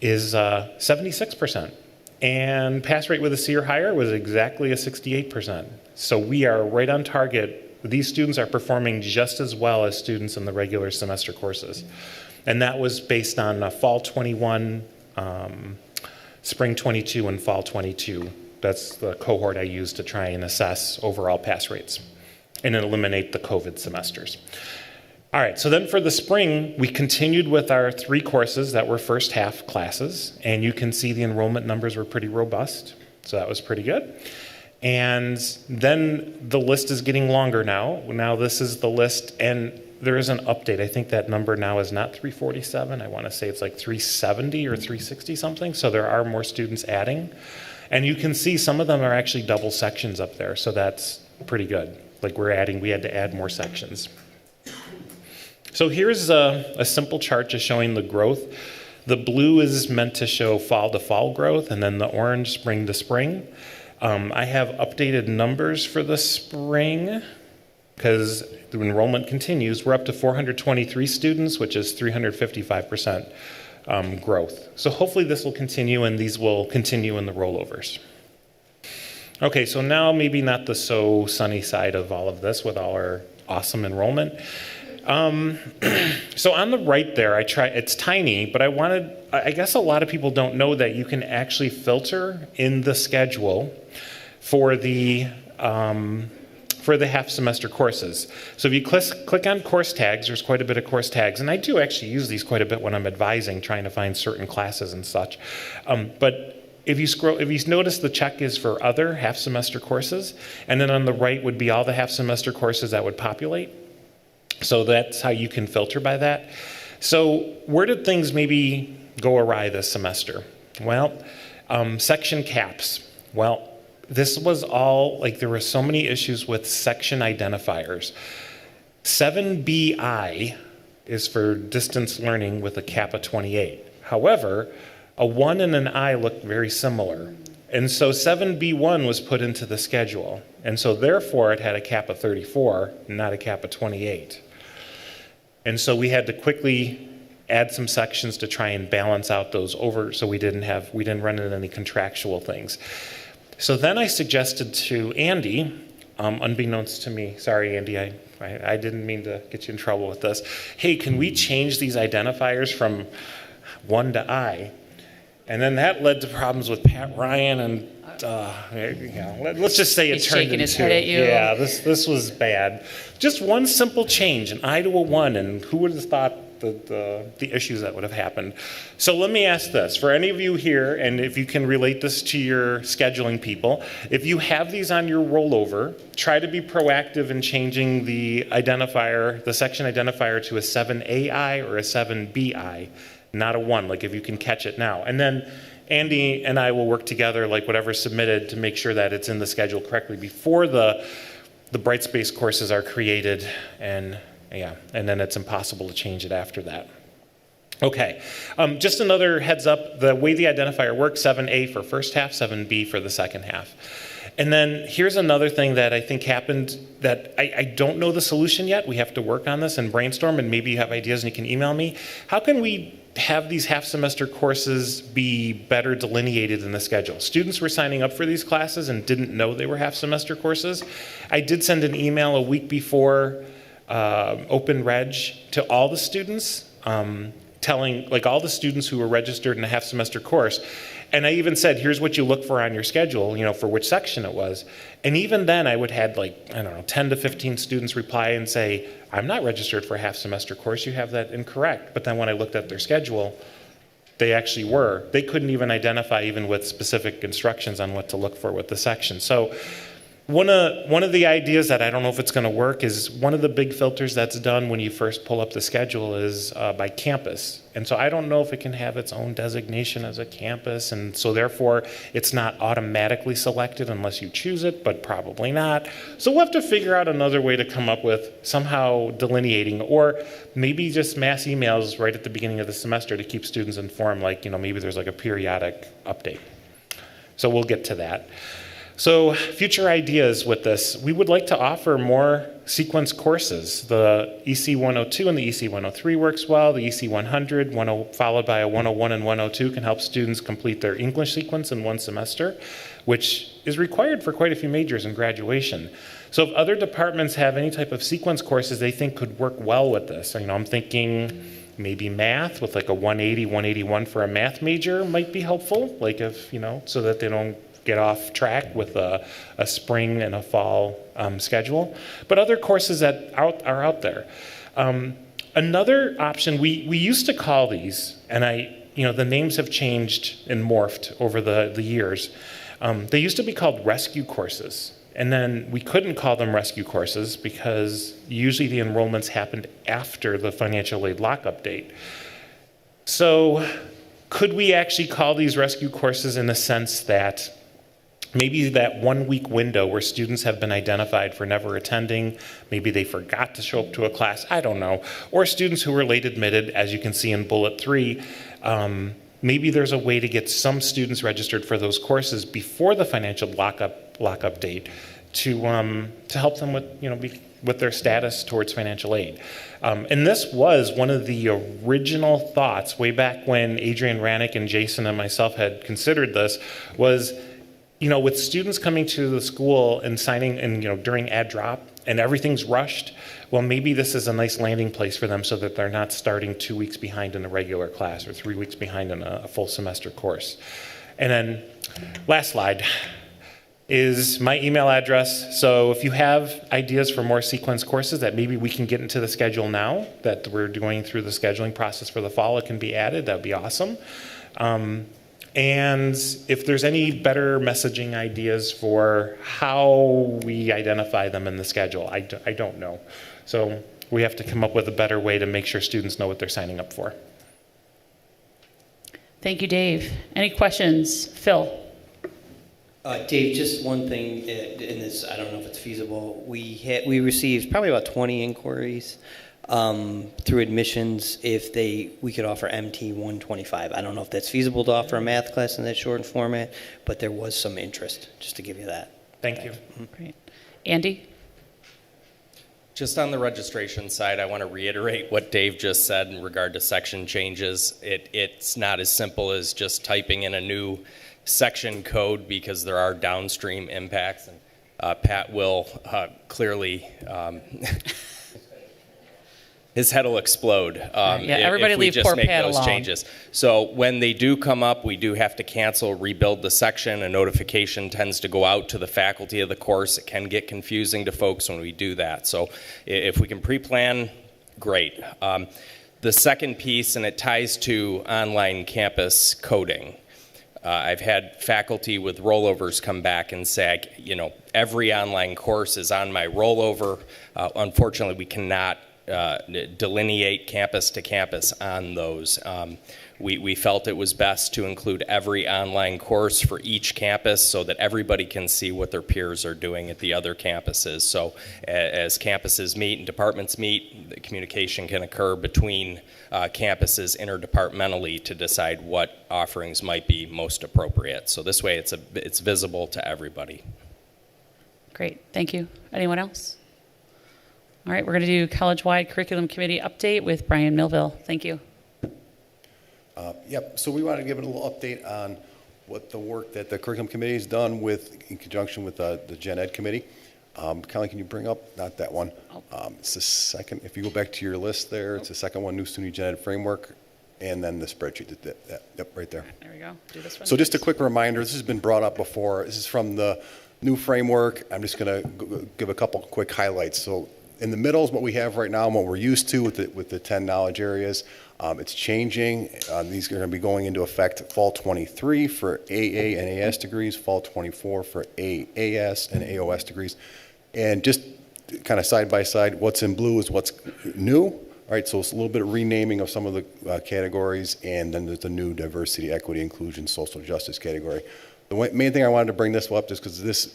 is 76%. And pass rate with a C or higher was exactly a 68%. So we are right on target. These students are performing just as well as students in the regular semester courses. And that was based on fall 21, spring 22, and fall 22. That's the cohort I used to try and assess overall pass rates and eliminate the COVID semesters. All right, so then for the spring, we continued with our 3 courses that were first half classes, and you can see the enrollment numbers were pretty robust, so that was pretty good. And then the list is getting longer now. Now this is the list, and there is an update. I think that number now is not 347. I want to say it's like 370 or 360 something, so there are more students adding. And you can see some of them are actually double sections up there, so that's pretty good. Like we had to add more sections. So here's a simple chart just showing the growth. The blue is meant to show fall to fall growth, and then the orange spring to spring. I have updated numbers for the spring because the enrollment continues. We're up to 423 students, which is 355% growth. So hopefully this will continue, and these will continue in the rollovers. Okay, so now maybe not the so sunny side of all of this with all our awesome enrollment. So on the right there, it's tiny, but I guess a lot of people don't know that you can actually filter in the schedule for the for the half semester courses. So if you click on course tags, there's quite a bit of course tags, and I do actually use these quite a bit when I'm advising, trying to find certain classes and such. But if you notice, the check is for other half semester courses, and then on the right would be all the half semester courses that would populate. So that's how you can filter by that. So where did things maybe go awry this semester? Well, section caps. Well, this was all, like, there were so many issues with section identifiers. 7BI is for distance learning with a cap of 28. However, a 1 and an I look very similar. And so 7B1 was put into the schedule. And so therefore it had a cap of 34, not a cap of 28. And so we had to quickly add some sections to try and balance out those over, so we didn't run into any contractual things. So then I suggested to Andy, unbeknownst to me, sorry Andy, I didn't mean to get you in trouble with this. Hey, can we change these identifiers from 1 to I? And then that led to problems with Pat Ryan, and let's just say it He's turned shaking into, his head at you. Yeah, this was bad. Just one simple change, an I to a 1, and who would have thought the issues that would have happened. So let me ask this, for any of you here, and if you can relate this to your scheduling people, if you have these on your rollover, try to be proactive in changing the identifier, the section identifier, to a 7AI or a 7BI, not a 1, like if you can catch it now. And then Andy and I will work together, like whatever's submitted, to make sure that it's in the schedule correctly before the Brightspace courses are created, and then it's impossible to change it after that. Okay, just another heads up, the way the identifier works, 7A for first half, 7B for the second half. And then here's another thing that I think happened that I don't know the solution yet. We have to work on this and brainstorm, and maybe you have ideas and you can email me. How can we have these half semester courses be better delineated in the schedule? Students were signing up for these classes and didn't know they were half semester courses. I did send an email a week before Open Reg to all the students, telling, like, all the students who were registered in a half semester course. And I even said, here's what you look for on your schedule, for which section it was. And even then I would had 10 to 15 students reply and say, I'm not registered for a half semester course, you have that incorrect. But then when I looked at their schedule, they actually were. They couldn't even identify, even with specific instructions on what to look for with the section. So one of the ideas that I don't know if it's going to work is one of the big filters that's done when you first pull up the schedule is by campus. And so I don't know if it can have its own designation as a campus, and so therefore it's not automatically selected unless you choose it, but probably not. So we'll have to figure out another way to come up with somehow delineating, or maybe just mass emails right at the beginning of the semester to keep students informed, maybe there's a periodic update. So we'll get to that. So future ideas with this, we would like to offer more sequence courses. The EC 102 and the EC 103 works well. The EC 100, followed by a 101 and 102, can help students complete their English sequence in one semester, which is required for quite a few majors in graduation. So if other departments have any type of sequence courses they think could work well with this, I'm thinking maybe math with a 180, 181 for a math major might be helpful, so that they don't get off track with a spring and a fall schedule. But other courses that are out there. Another option, we used to call these, and the names have changed and morphed over the years. They used to be called rescue courses. And then we couldn't call them rescue courses because usually the enrollments happened after the financial aid lockup date. So could we actually call these rescue courses in the sense that maybe that 1 week window where students have been identified for never attending, maybe they forgot to show up to a class, I don't know, or students who were late admitted, as you can see in bullet 3, maybe there's a way to get some students registered for those courses before the financial lockup date to help them with their status towards financial aid. And this was one of the original thoughts way back when Adrian Rannick and Jason and myself had considered this, was with students coming to the school and signing and during ad drop and everything's rushed, well, maybe this is a nice landing place for them so that they're not starting 2 weeks behind in a regular class or 3 weeks behind in a full semester course. And then last slide. is my email address. So if you have ideas for more sequence courses that maybe we can get into the schedule now, that we're going through the scheduling process for the fall, it can be added. That would be awesome. And if there's any better messaging ideas for how we identify them in the schedule, I don't know. So we have to come up with a better way to make sure students know what they're signing up for. Thank you, Dave. Any questions? Phil? Dave, just one thing in this, I don't know if it's feasible. We received probably about 20 inquiries through admissions if we could offer MT 125. I don't know if that's feasible to offer a math class in that short format, but there was some interest, just to give you that. Thank you. Great. Andy? Just on the registration side, I want to reiterate what Dave just said in regard to section changes. It's not as simple as just typing in a new section code because there are downstream impacts. And Pat will clearly, his head will explode everybody if we leave just poor make Pat those alone. changes. So when they do come up, we do have to cancel, rebuild the section. A notification tends to go out to the faculty of the course. It can get confusing to folks when we do that. So if we can pre-plan, great. The second piece, and it ties to online campus coding. I've had faculty with rollovers come back and say, every online course is on my rollover. Unfortunately, we cannot delineate campus to campus on those. We felt it was best to include every online course for each campus so that everybody can see what their peers are doing at the other campuses. So as campuses meet and departments meet, the communication can occur between campuses interdepartmentally to decide what offerings might be most appropriate. So this way it's visible to everybody. Great. Thank you. Anyone else? All right, we're going to do college-wide curriculum committee update with Brian Millville. Thank you. Yep, so we want to give it a little update on what the work that the curriculum committee has done in conjunction with the Gen Ed committee. Kelly, can you bring up, not that one, it's the second, if you go back to your list there, it's the second one, new SUNY Gen Ed framework, and then the spreadsheet, yep, right there. There we go, do this one. So just a quick reminder, this has been brought up before, this is from the new framework. I'm just going to give a couple quick highlights. So in the middle is what we have right now and what we're used to with the 10 knowledge areas. It's changing. These are going to be going into effect fall 23 for AA and AS degrees, fall 24 for AAS and AOS degrees. And just kind of side by side, what's in blue is what's new. All right, so it's a little bit of renaming of some of the categories, and then there's the new diversity, equity, inclusion, social justice category. The main thing I wanted to bring this up is because this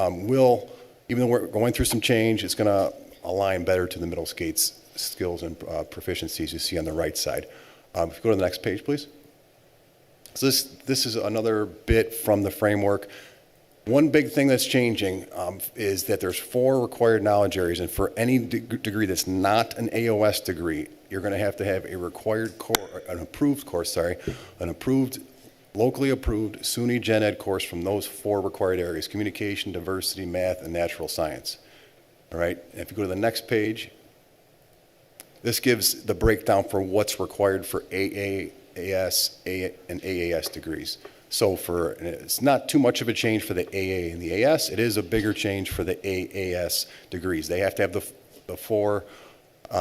will, even though we're going through some change, it's going to align better to the middle skills and proficiencies you see on the right side. If you go to the next page, please. So this is another bit from the framework. One big thing that's changing is that there's 4 required knowledge areas, and for any degree that's not an AOS degree, you're going to have a required course, an approved, locally approved SUNY Gen Ed course from those 4 required areas: communication, diversity, math, and natural science. All right, and if you go to the next page, this gives the breakdown for what's required for AA, AS, and AAS degrees. So it's not too much of a change for the AA and the AS. It is a bigger change for the AAS degrees. They have to have the 4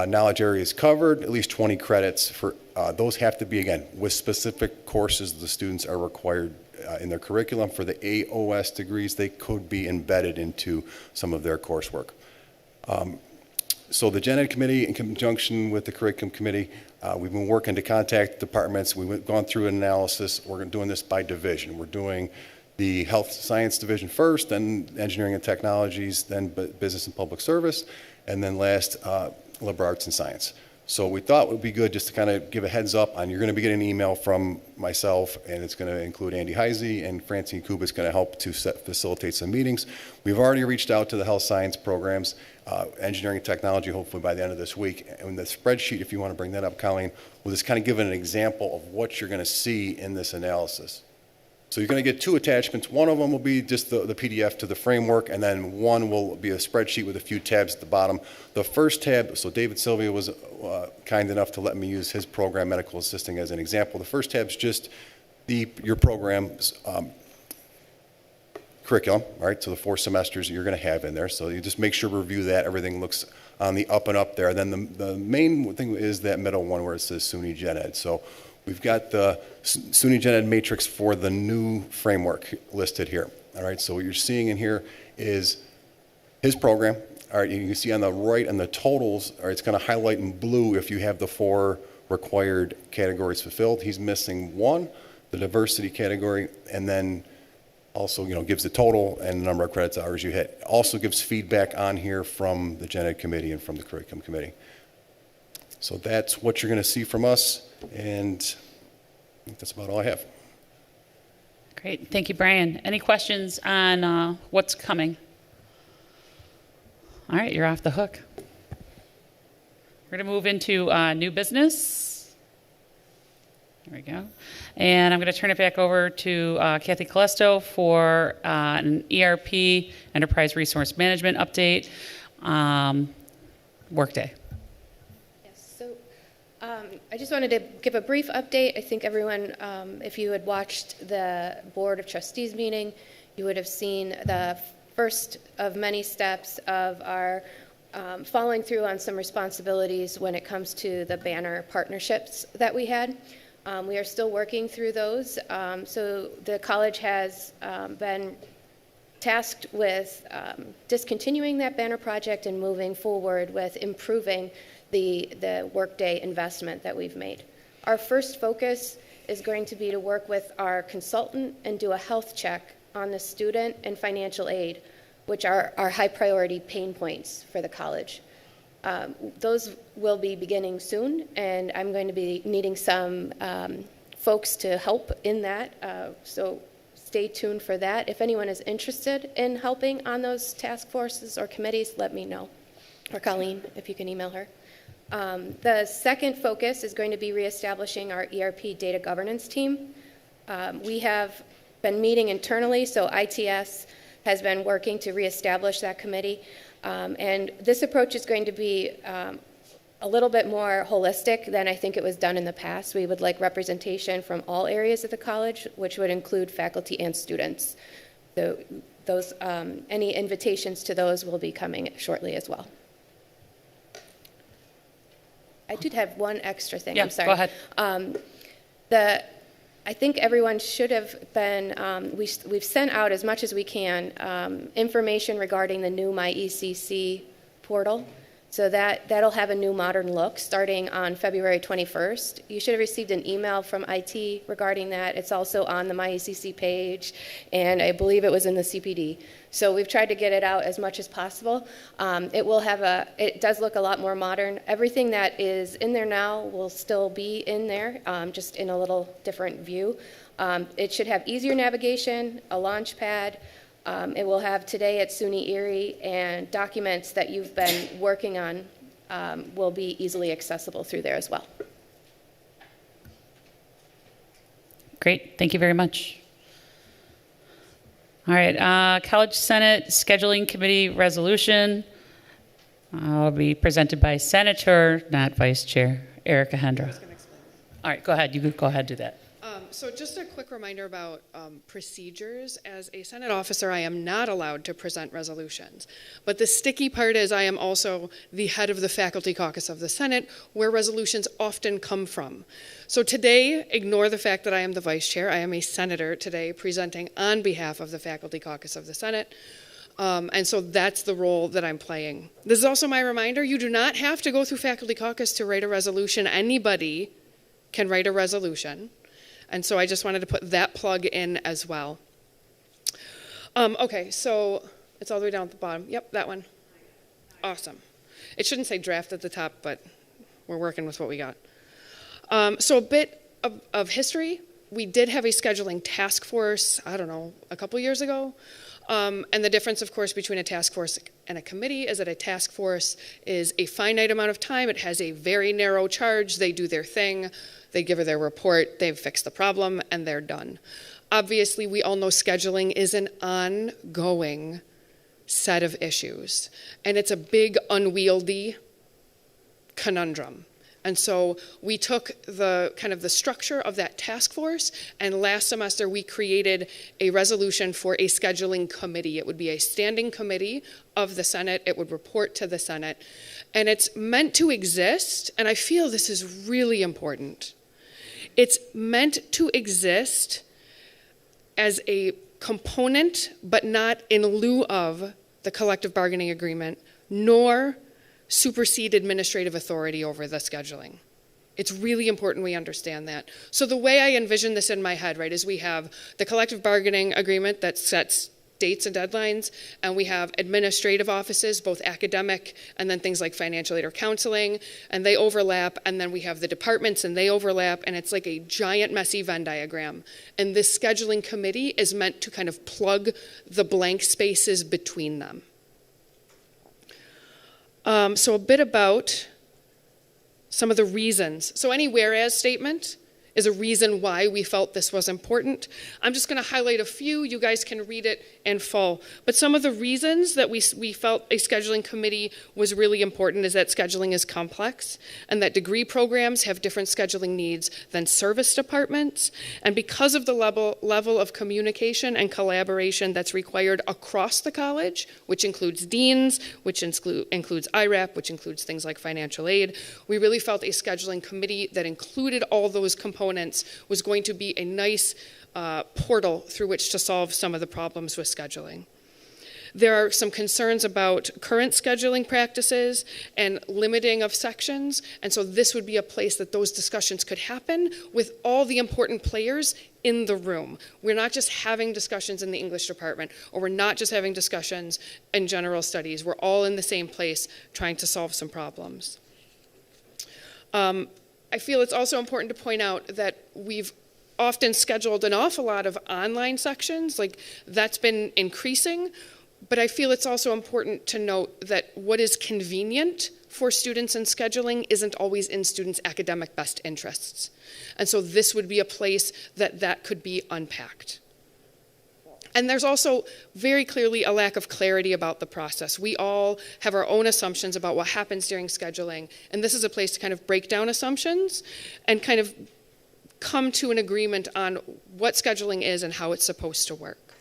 knowledge areas covered, at least 20 credits. For those have to be, again, with specific courses the students are required in their curriculum. For the AOS degrees, they could be embedded into some of their coursework. So the Gen Ed committee, in conjunction with the curriculum committee, we've been working to contact departments. We've gone through an analysis. We're doing this by division. We're doing the health science division first, then engineering and technologies, then business and public service, and then last, liberal arts and science. So we thought it would be good just to kind of give a heads up on, you're going to be getting an email from myself, and it's going to include Andy Heisey, and Francine Kuba is going to help to facilitate some meetings. We've already reached out to the health science programs, engineering and technology, hopefully by the end of this week. And the spreadsheet, if you want to bring that up, Colleen, will just kind of give an example of what you're going to see in this analysis. So you're going to get 2 attachments. One of them will be just the PDF to the framework, and then one will be a spreadsheet with a few tabs at the bottom. The first tab, so David Sylvia was kind enough to let me use his program, Medical Assisting, as an example. The first tab is just your program's curriculum, all right, so the 4 semesters that you're going to have in there. So you just make sure to review that. Everything looks on the up and up there. Then the main thing is that middle one where it says SUNY Gen Ed. So we've got the SUNY Gen Ed matrix for the new framework listed here. All right, so what you're seeing in here is his program. All right, you can see on the right and the totals, all right, it's going to highlight in blue if you have the 4 required categories fulfilled. He's missing 1, the diversity category, and then also, gives the total and the number of credits hours you hit. Also gives feedback on here from the Gen Ed committee and from the curriculum committee. So that's what you're going to see from us, and I think that's about all I have. Great. Thank you, Brian. Any questions on what's coming? All right, you're off the hook. We're going to move into new business. There we go. And I'm going to turn it back over to Kathy Calesto for an ERP, Enterprise Resource Management update, Workday. Yes, so I just wanted to give a brief update. I think everyone, if you had watched the Board of Trustees meeting, you would have seen the first of many steps of our following through on some responsibilities when it comes to the banner partnerships that we had. We are still working through those. So the college has been tasked with discontinuing that banner project and moving forward with improving the Workday investment that we've made. Our first focus is going to be to work with our consultant and do a health check on the student and financial aid, which are our high priority pain points for the college. Those will be beginning soon, and I'm going to be needing some folks to help in that, so stay tuned for that. If anyone is interested in helping on those task forces or committees, let me know, or Colleen, if you can email her. The second focus is going to be reestablishing our ERP data governance team. We have been meeting internally, so ITS has been working to reestablish that committee. And this approach is going to be a little bit more holistic than I think it was done in the past. We would like representation from all areas of the college, which would include faculty and students. So those, any invitations to those will be coming shortly as well. I did have one extra thing. Yeah, I'm sorry. go ahead. I think everyone should have been, we've sent out as much as we can information regarding the new MyECC portal. So that'll have a new modern look starting on February 21st. You should have received an email from IT regarding that. It's also on the MyECC page, and I believe it was in the CPD. So we've tried to get it out as much as possible. It does look a lot more modern. Everything that is in there now will still be in there, just in a little different view. It should have easier navigation, a launch pad. It will have Today at SUNY Erie, and documents that you've been working on will be easily accessible through there as well. Great, thank you very much. All right, College Senate Scheduling Committee resolution will be presented by Senator, not Vice Chair, Erica Hendra. All right, go ahead. You could go ahead and do that. So just a quick reminder about procedures. As a Senate officer, I am not allowed to present resolutions. But the sticky part is I am also the head of the Faculty Caucus of the Senate, where resolutions often come from. So today, ignore the fact that I am the vice chair. I am a senator today presenting on behalf of the Faculty Caucus of the Senate. And so that's the role that I'm playing. This is also my reminder, you do not have to go through Faculty Caucus to write a resolution. Anybody can write a resolution. And so I just wanted to put that plug in as well. Okay, so it's all the way down at the bottom. Yep, that one. Awesome. It shouldn't say draft at the top, but we're working with what we got. So a bit of history. We did have a scheduling task force, I don't know, a couple years ago. And the difference, of course, between a task force and a committee is that a task force is a finite amount of time. It has a very narrow charge. They do their thing. They give her their report, they've fixed the problem, and they're done. Obviously, we all know scheduling is an ongoing set of issues, and it's a big, unwieldy conundrum. And so we took the kind of the structure of that task force, and last semester we created a resolution for a scheduling committee. It would be a standing committee of the Senate. It would report to the Senate. And it's meant to exist, and I feel this is really important. It's meant to exist as a component, but not in lieu of the collective bargaining agreement, nor supersede administrative authority over the scheduling. It's really important we understand that. So the way I envision this in my head, right, is we have the collective bargaining agreement that sets dates and deadlines, and we have administrative offices, both academic and then things like financial aid or counseling, and they overlap, and then we have the departments and they overlap, and it's like a giant messy Venn diagram. And this scheduling committee is meant to kind of plug the blank spaces between them. So a bit about some of the reasons. So any whereas statement is a reason why we felt this was important. I'm just going to highlight a few. You guys can read it in full. But some of the reasons that we felt a scheduling committee was really important is that scheduling is complex and that degree programs have different scheduling needs than service departments. And because of the level of communication and collaboration that's required across the college, which includes deans, which includes IRAP, which includes things like financial aid, we really felt a scheduling committee that included all those components was going to be a nice portal through which to solve some of the problems with scheduling. There are some concerns about current scheduling practices and limiting of sections, and so this would be a place that those discussions could happen with all the important players in the room. We're not just having discussions in the English department, or we're not just having discussions in general studies. We're all in the same place trying to solve some problems. I feel it's also important to point out that we've often scheduled an awful lot of online sections, like that's been increasing, but I feel it's also important to note that what is convenient for students in scheduling isn't always in students' academic best interests. And so this would be a place that could be unpacked. And there's also very clearly a lack of clarity about the process. We all have our own assumptions about what happens during scheduling, and this is a place to kind of break down assumptions and kind of come to an agreement on what scheduling is and how it's supposed to work.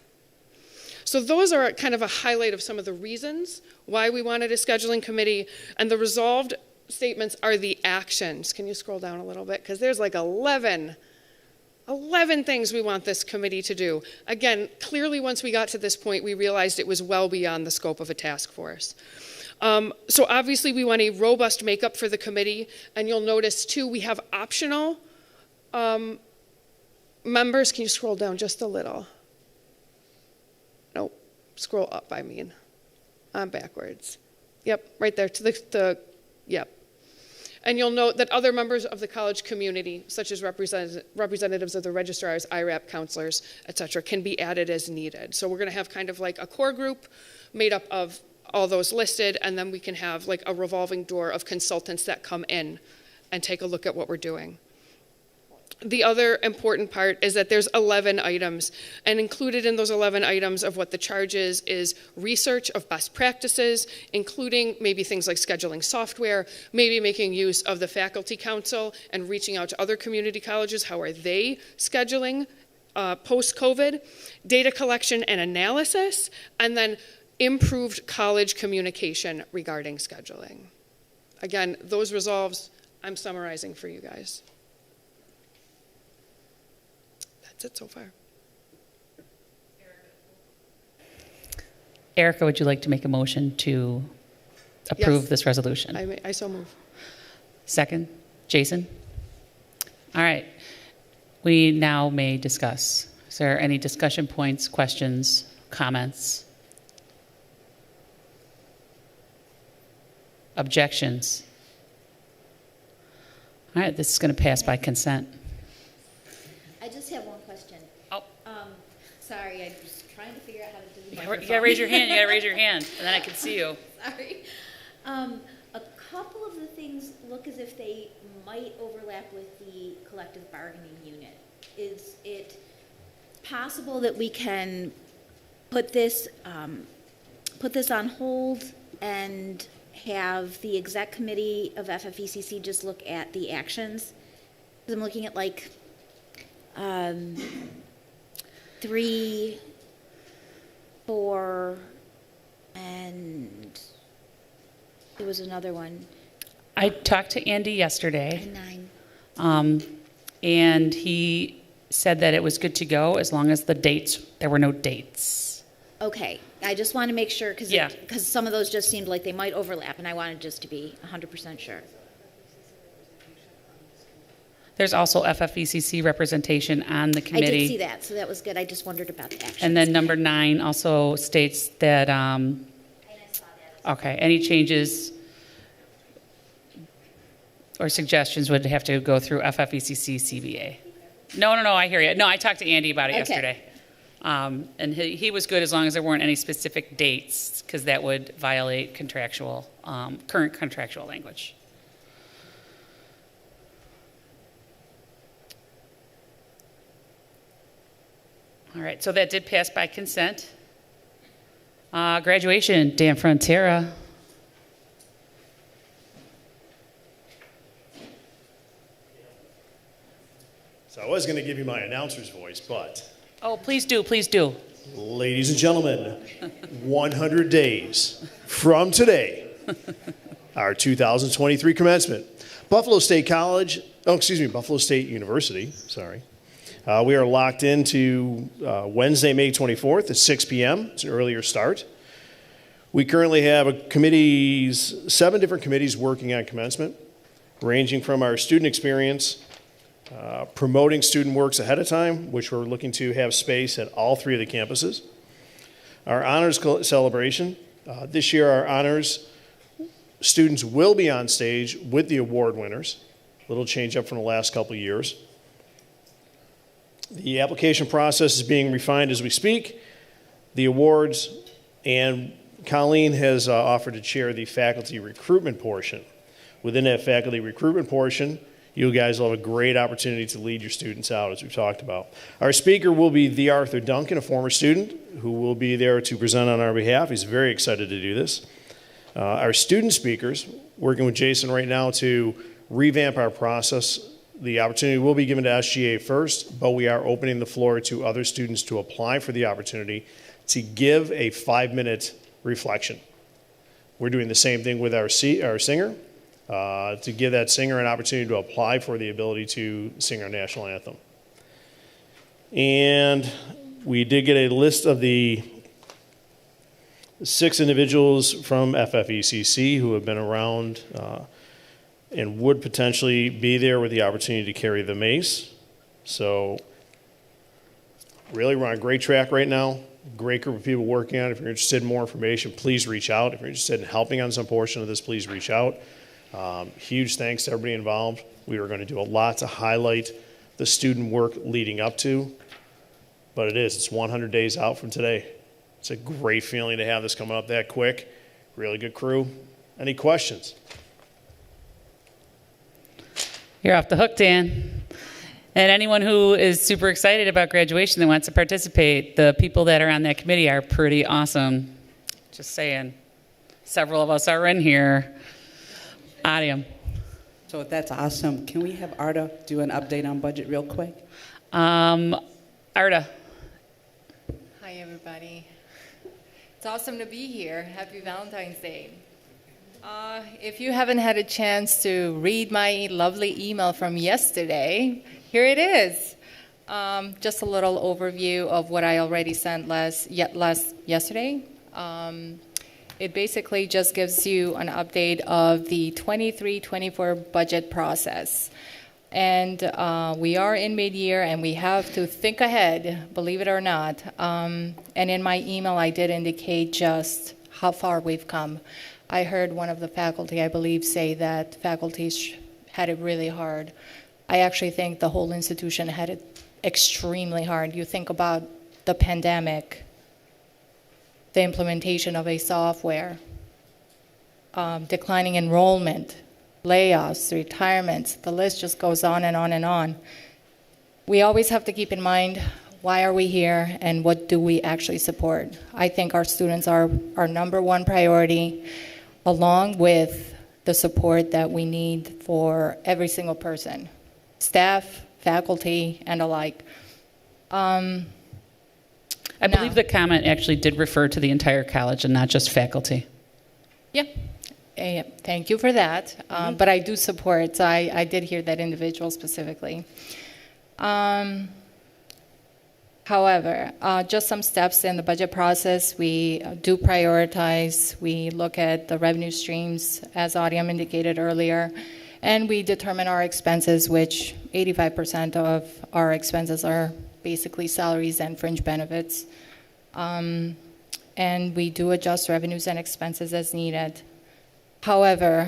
So those are kind of a highlight of some of the reasons why we wanted a scheduling committee, and the resolved statements are the actions. Can you scroll down a little bit? Because there's like 11 things we want this committee to do. Again, clearly once we got to this point, we realized it was well beyond the scope of a task force. So obviously we want a robust makeup for the committee, and you'll notice too, we have optional members. Can you scroll down just a little? Nope, scroll up, I mean. I'm backwards. Yep, right there to yep. And you'll note that other members of the college community, such as representatives of the registrars, IRAP counselors, et cetera, can be added as needed. So we're going to have kind of like a core group made up of all those listed, and then we can have like a revolving door of consultants that come in and take a look at what we're doing. The other important part is that there's 11 items, and included in those 11 items of what the charge is research of best practices, including maybe things like scheduling software, maybe making use of the faculty council and reaching out to other community colleges. How are they scheduling post-COVID? Data collection and analysis, and then improved college communication regarding scheduling. Again, those resolves I'm summarizing for you guys. That's it so far. Erica, would you like to make a motion to approve Yes. this resolution? I so move. Second? Jason? All right. We now may discuss. Is there any discussion points, questions, comments? Objections? All right, this is going to pass by consent. I just have one question. Oh. Sorry, I was trying to figure out how to do the You microphone. gotta raise your hand. You gotta raise your hand, and then I can see you. Sorry. A couple of the things look as if they might overlap with the collective bargaining unit. Is it possible that we can put this on hold and have the exec committee of FFECC just look at the actions. 'Cause I'm looking at like 3, 4, and there was another one. I talked to Andy yesterday. And 9. And he said that it was good to go as long as there were no dates. Okay, I just want to make sure because Yeah. some of those just seemed like they might overlap, and I wanted just to be 100% sure. There's also FFECC representation on the I committee. did see that, so that was good. I just wondered about the actions. And then number 9 also states that, okay, any changes or suggestions would have to go through FFECC CBA. No, I hear you. No, I talked to Andy about it Okay. yesterday. And he was good as long as there weren't any specific dates, because that would violate current contractual language. All right, so that did pass by consent. Graduation, Dan Frontera. So I was going to give you my announcer's voice, but Oh, please do, please do. ladies and gentlemen, 100 days from today, our 2023 commencement, Buffalo State University, sorry. We are locked into Wednesday, May 24th at 6 p.m. It's an earlier start. We currently have 7 different committees working on commencement, ranging from our student experience, promoting student works ahead of time, which we're looking to have space at all 3 of the campuses. Our honors celebration. This year, our honors students will be on stage with the award winners. A little change up from the last couple of years. The application process is being refined as we speak. The awards, and Colleen has offered to chair the faculty recruitment portion. Within that faculty recruitment portion, you guys will have a great opportunity to lead your students out, as we've talked about. Our speaker will be the Arthur Duncan, a former student, who will be there to present on our behalf. He's very excited to do this. Our student speakers, working with Jason right now to revamp our process. The opportunity will be given to SGA first, but we are opening the floor to other students to apply for the opportunity to give a 5-minute reflection. We're doing the same thing with our singer, to give that singer an opportunity to apply for the ability to sing our national anthem. And we did get a list of the 6 individuals from FFECC who have been around and would potentially be there with the opportunity to carry the mace. So really, we're on a great track right now. Great group of people working on it. If you're interested in more information, please reach out. If you're interested in helping on some portion of this, please reach out. Huge thanks to everybody involved. We are going to do a lot to highlight the student work leading up to, but it's 100 days out from today. It's a great feeling to have this coming up that quick. Really good crew. Any questions? You're off the hook, Dan. And anyone who is super excited about graduation that wants to participate, the people that are on that committee are pretty awesome. Just saying. Several of us are in here. Adium. So that's awesome. Can we have Arda do an update on budget real quick? Arda. Hi, everybody. It's awesome to be here. Happy Valentine's Day. If you haven't had a chance to read my lovely email from yesterday, here it is. Just a little overview of what I already sent yesterday. It basically just gives you an update of the 23-24 budget process. And we are in mid-year, and we have to think ahead, believe it or not. And in my email, I did indicate just how far we've come. I heard one of the faculty, I believe, say that faculties had it really hard. I actually think the whole institution had it extremely hard. You think about the pandemic, the implementation of a software, declining enrollment, layoffs, retirements, the list just goes on and on and on. We always have to keep in mind, why are we here and what do we actually support? I think our students are our number one priority. along with the support that we need for every single person, staff, faculty, and alike. I believe the comment actually did refer to the entire college and not just faculty. Yeah. Thank you for that. But I do support, so I did hear that individual specifically. However, just some steps in the budget process. We do prioritize. We look at the revenue streams, as Audium indicated earlier, and we determine our expenses, which 85% of our expenses are basically salaries and fringe benefits. And we do adjust revenues and expenses as needed. However,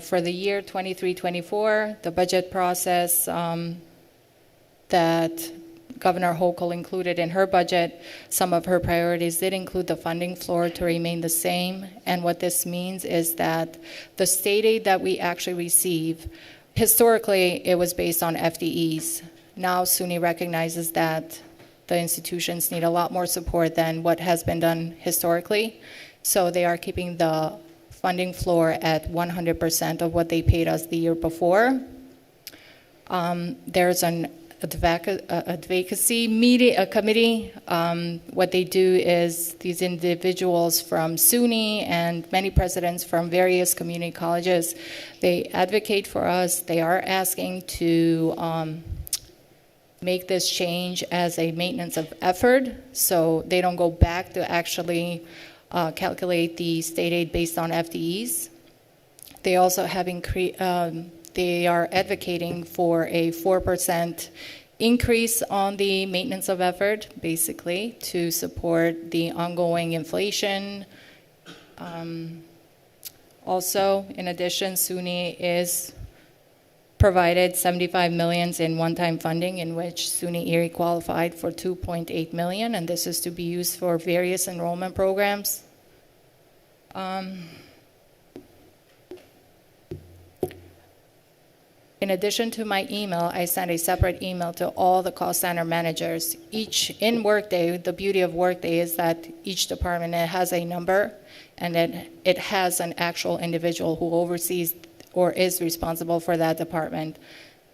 for the year 23-24, the budget process that Governor Hochul included in her budget, some of her priorities did include the funding floor to remain the same. And what this means is that the state aid that we actually receive, historically, it was based on FTEs. Now SUNY recognizes that the institutions need a lot more support than what has been done historically. So they are keeping the funding floor at 100% of what they paid us the year before. There's an advocacy committee. What they do is these individuals from SUNY and many presidents from various community colleges, they advocate for us. They are asking to make this change as a maintenance of effort, so they don't go back to actually calculate the state aid based on FTEs. They also have they are advocating for a 4% increase on the maintenance of effort, basically, to support the ongoing inflation. Also, in addition, SUNY is provided $75 million in one-time funding, in which SUNY Erie qualified for $2.8 million, and this is to be used for various enrollment programs. In addition to my email, I sent a separate email to all the call center managers. Each in Workday, the beauty of Workday is that each department has a number, and then it has an actual individual who oversees or is responsible for that department.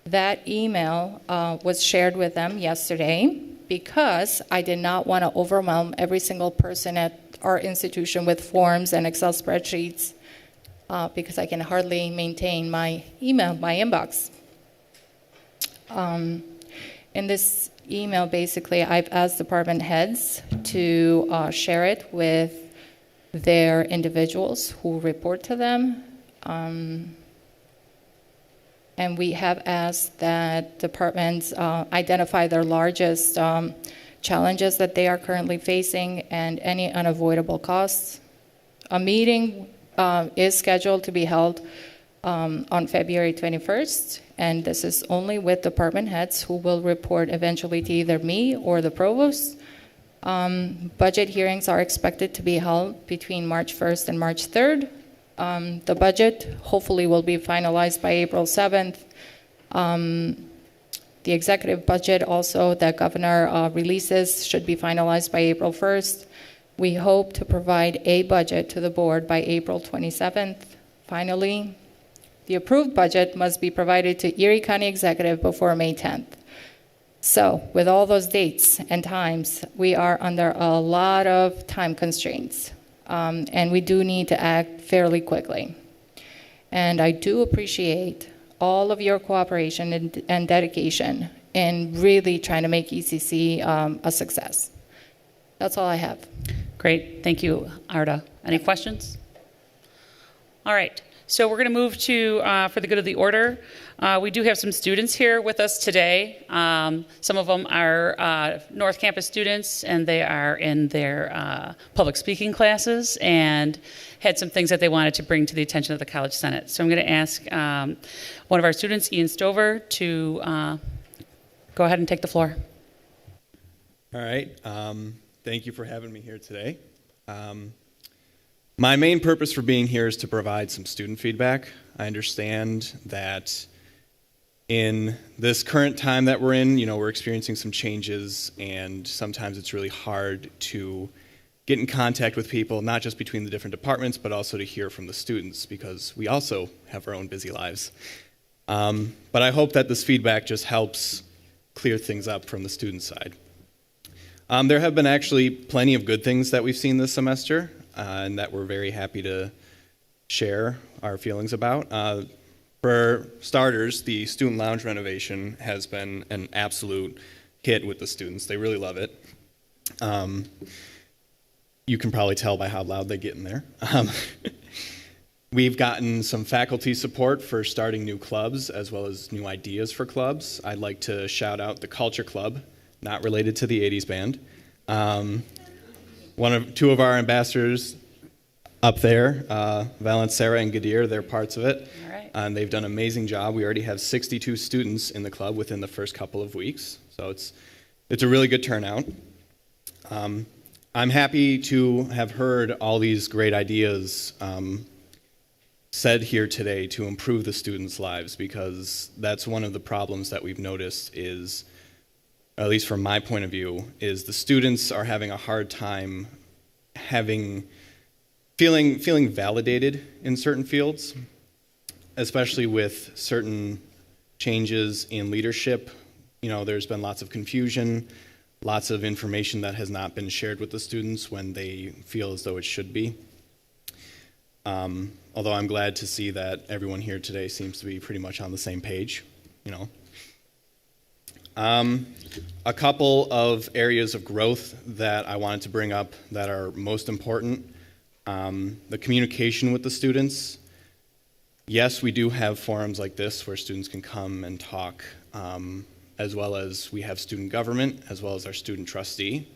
That email was shared with them yesterday because I did not want to overwhelm every single person at our institution with forms and Excel spreadsheets. Because I can hardly maintain my email, my inbox. In this email, basically, I've asked department heads to share it with their individuals who report to them. And we have asked that departments identify their largest challenges that they are currently facing and any unavoidable costs. A meeting is scheduled to be held on February 21st, and this is only with department heads who will report eventually to either me or the provost. Budget hearings are expected to be held between March 1st and March 3rd. The budget hopefully will be finalized by April 7th. The executive budget also that Governor releases should be finalized by April 1st. We hope to provide a budget to the board by April 27th. Finally, the approved budget must be provided to Erie County Executive before May 10th. So with all those dates and times, we are under a lot of time constraints, and we do need to act fairly quickly. And I do appreciate all of your cooperation and dedication in really trying to make ECC a success. That's all I have. Great. Thank you, Arda. Any questions? All right. So we're going to move to, for the good of the order, we do have some students here with us today. Some of them are North Campus students, and they are in their public speaking classes and had some things that they wanted to bring to the attention of the College Senate. So I'm going to ask one of our students, Ian Stover, to go ahead and take the floor. All right. Thank you for having me here today. My main purpose for being here is to provide some student feedback. I understand that in this current time that we're in, we're experiencing some changes, and sometimes it's really hard to get in contact with people, not just between the different departments, but also to hear from the students, because we also have our own busy lives. But I hope that this feedback just helps clear things up from the student side. There have been actually plenty of good things that we've seen this semester, and that we're very happy to share our feelings about. For starters, the student lounge renovation has been an absolute hit with the students. They really love it. You can probably tell by how loud they get in there. We've gotten some faculty support for starting new clubs as well as new ideas for clubs. I'd like to shout out the Culture Club, not related to the 80s band. Two of our ambassadors up there, Valence, Sarah, and Gadir, they're parts of it. All right. And they've done an amazing job. We already have 62 students in the club within the first couple of weeks. So it's a really good turnout. I'm happy to have heard all these great ideas said here today to improve the students' lives, because that's one of the problems that we've noticed is, at least from my point of view, is the students are having a hard time feeling validated in certain fields, especially with certain changes in leadership. You know, there's been lots of confusion, lots of information that has not been shared with the students when they feel as though it should be. Although I'm glad to see that everyone here today seems to be pretty much on the same page, you know. A couple of areas of growth that I wanted to bring up that are most important. The communication with the students. Yes, we do have forums like this where students can come and talk, as well as we have student government, as well as our student trustee.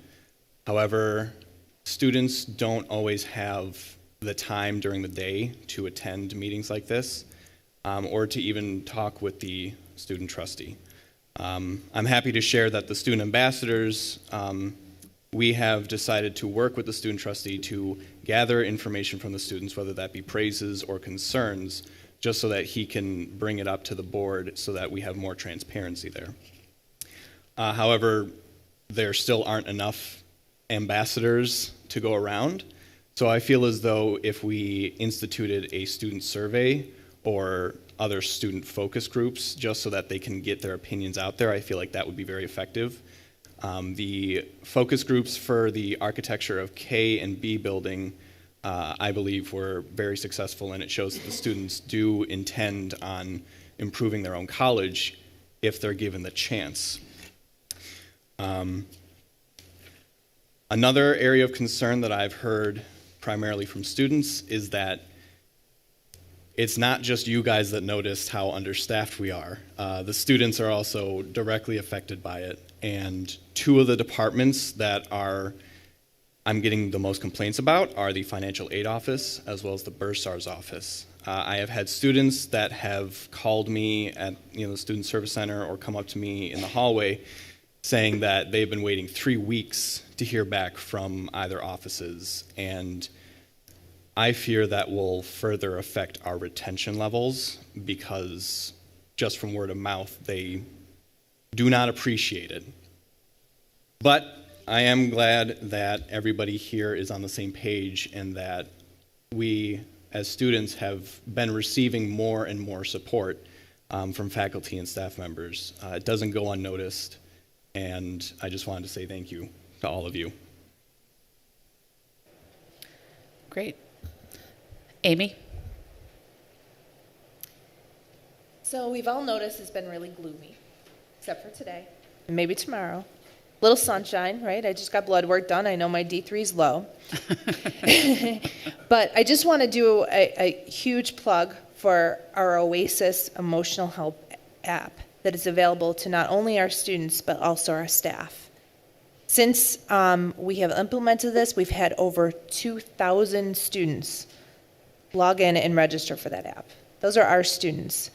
However, students don't always have the time during the day to attend meetings like this, or to even talk with the student trustee. I'm happy to share that the student ambassadors, we have decided to work with the student trustee to gather information from the students, whether that be praises or concerns, just so that he can bring it up to the board so that we have more transparency there. However, there still aren't enough ambassadors to go around. So I feel as though if we instituted a student survey or other student focus groups just so that they can get their opinions out there, I feel like that would be very effective. The focus groups for the architecture of K and B building, I believe, were very successful, and it shows that the students do intend on improving their own college if they're given the chance. Another area of concern that I've heard primarily from students is that it's not just you guys that noticed how understaffed we are. The students are also directly affected by it. And two of the departments that I'm getting the most complaints about are the financial aid office as well as the bursars office. I have had students that have called me at the student service center or come up to me in the hallway saying that they've been waiting 3 weeks to hear back from either offices, and I fear that will further affect our retention levels because just from word of mouth, they do not appreciate it. But I am glad that everybody here is on the same page and that we, as students, have been receiving more and more support from faculty and staff members. It doesn't go unnoticed, and I just wanted to say thank you to all of you. Great. Amy? So we've all noticed it's been really gloomy, except for today, and maybe tomorrow. Little sunshine, right? I just got blood work done. I know my D3 is low. But I just want to do a huge plug for our Oasis Emotional Help app that is available to not only our students, but also our staff. Since we have implemented this, we've had over 2,000 students log in and register for that app. Those are our students.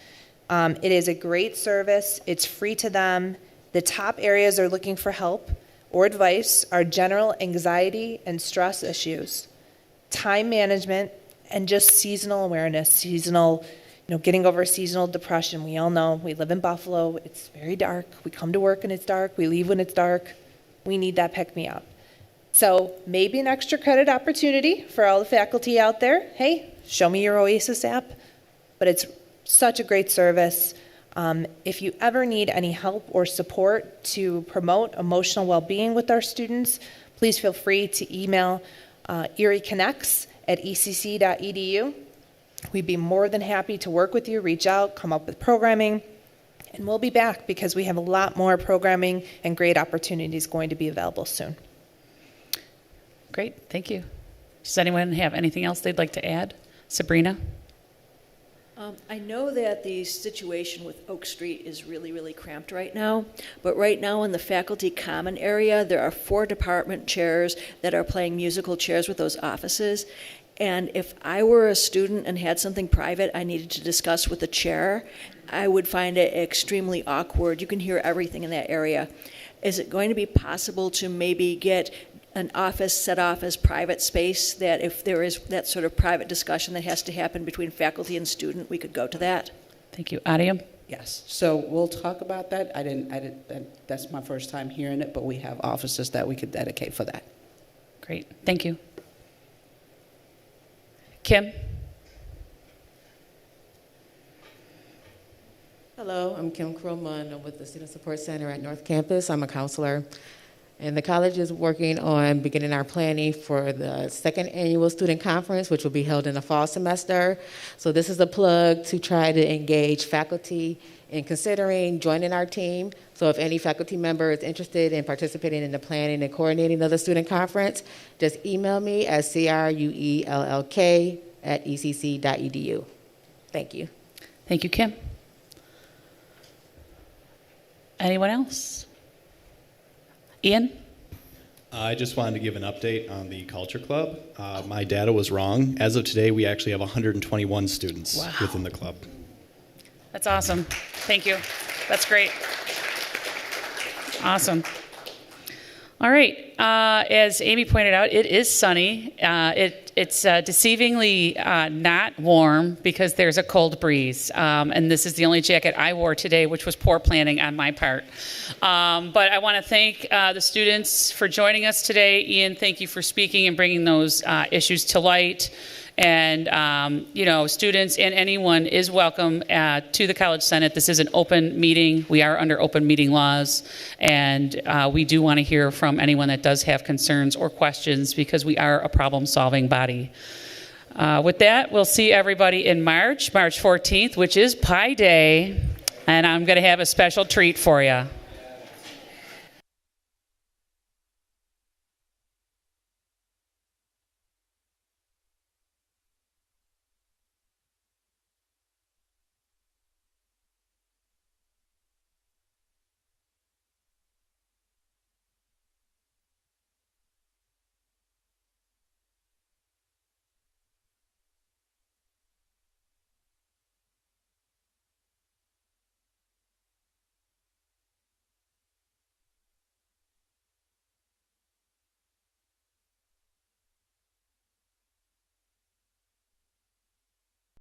It is a great service. It's free to them. The top areas they're looking for help or advice are general anxiety and stress issues, time management, and just seasonal awareness, getting over seasonal depression. We all know we live in Buffalo. It's very dark. We come to work and it's dark. We leave when it's dark. We need that pick-me-up. So maybe an extra credit opportunity for all the faculty out there. Hey, show me your Oasis app. But it's such a great service. If you ever need any help or support to promote emotional well-being with our students, please feel free to email erieconnects@ecc.edu. We'd be more than happy to work with you, reach out, come up with programming, and we'll be back because we have a lot more programming and great opportunities going to be available soon. Great, thank you. Does anyone have anything else they'd like to add? Sabrina? I know that the situation with Oak Street is really, really cramped right now, but right now in the faculty common area, there are 4 department chairs that are playing musical chairs with those offices. And if I were a student and had something private I needed to discuss with the chair, I would find it extremely awkward. You can hear everything in that area. Is it going to be possible to maybe get an office set off as private space, that if there is that sort of private discussion that has to happen between faculty and student, we could go to that? Thank you. Adium? Yes, so we'll talk about that. That's my first time hearing it, but we have offices that we could dedicate for that. Great, thank you. Kim? Hello, I'm Kim Krillman. I'm with the Student Support Center at North Campus. I'm a counselor. And the college is working on beginning our planning for the 2nd annual student conference, which will be held in the fall semester. So this is a plug to try to engage faculty in considering joining our team. So if any faculty member is interested in participating in the planning and coordinating of the student conference, just email me at cruellk@ecc.edu. Thank you. Thank you, Kim. Anyone else? Ian? I just wanted to give an update on the Culture Club. My data was wrong. As of today, we actually have 121 students within the club. That's awesome. Thank you. That's great. Awesome. All right. As Amy pointed out, it is sunny. It's deceivingly not warm because there's a cold breeze. And this is the only jacket I wore today, which was poor planning on my part. But I want to thank the students for joining us today. Ian, thank you for speaking and bringing those issues to light. And, students and anyone is welcome to the College Senate. This is an open meeting. We are under open meeting laws. And we do want to hear from anyone that does have concerns or questions because we are a problem-solving body. With that, we'll see everybody in March 14th, which is Pi Day. And I'm going to have a special treat for you.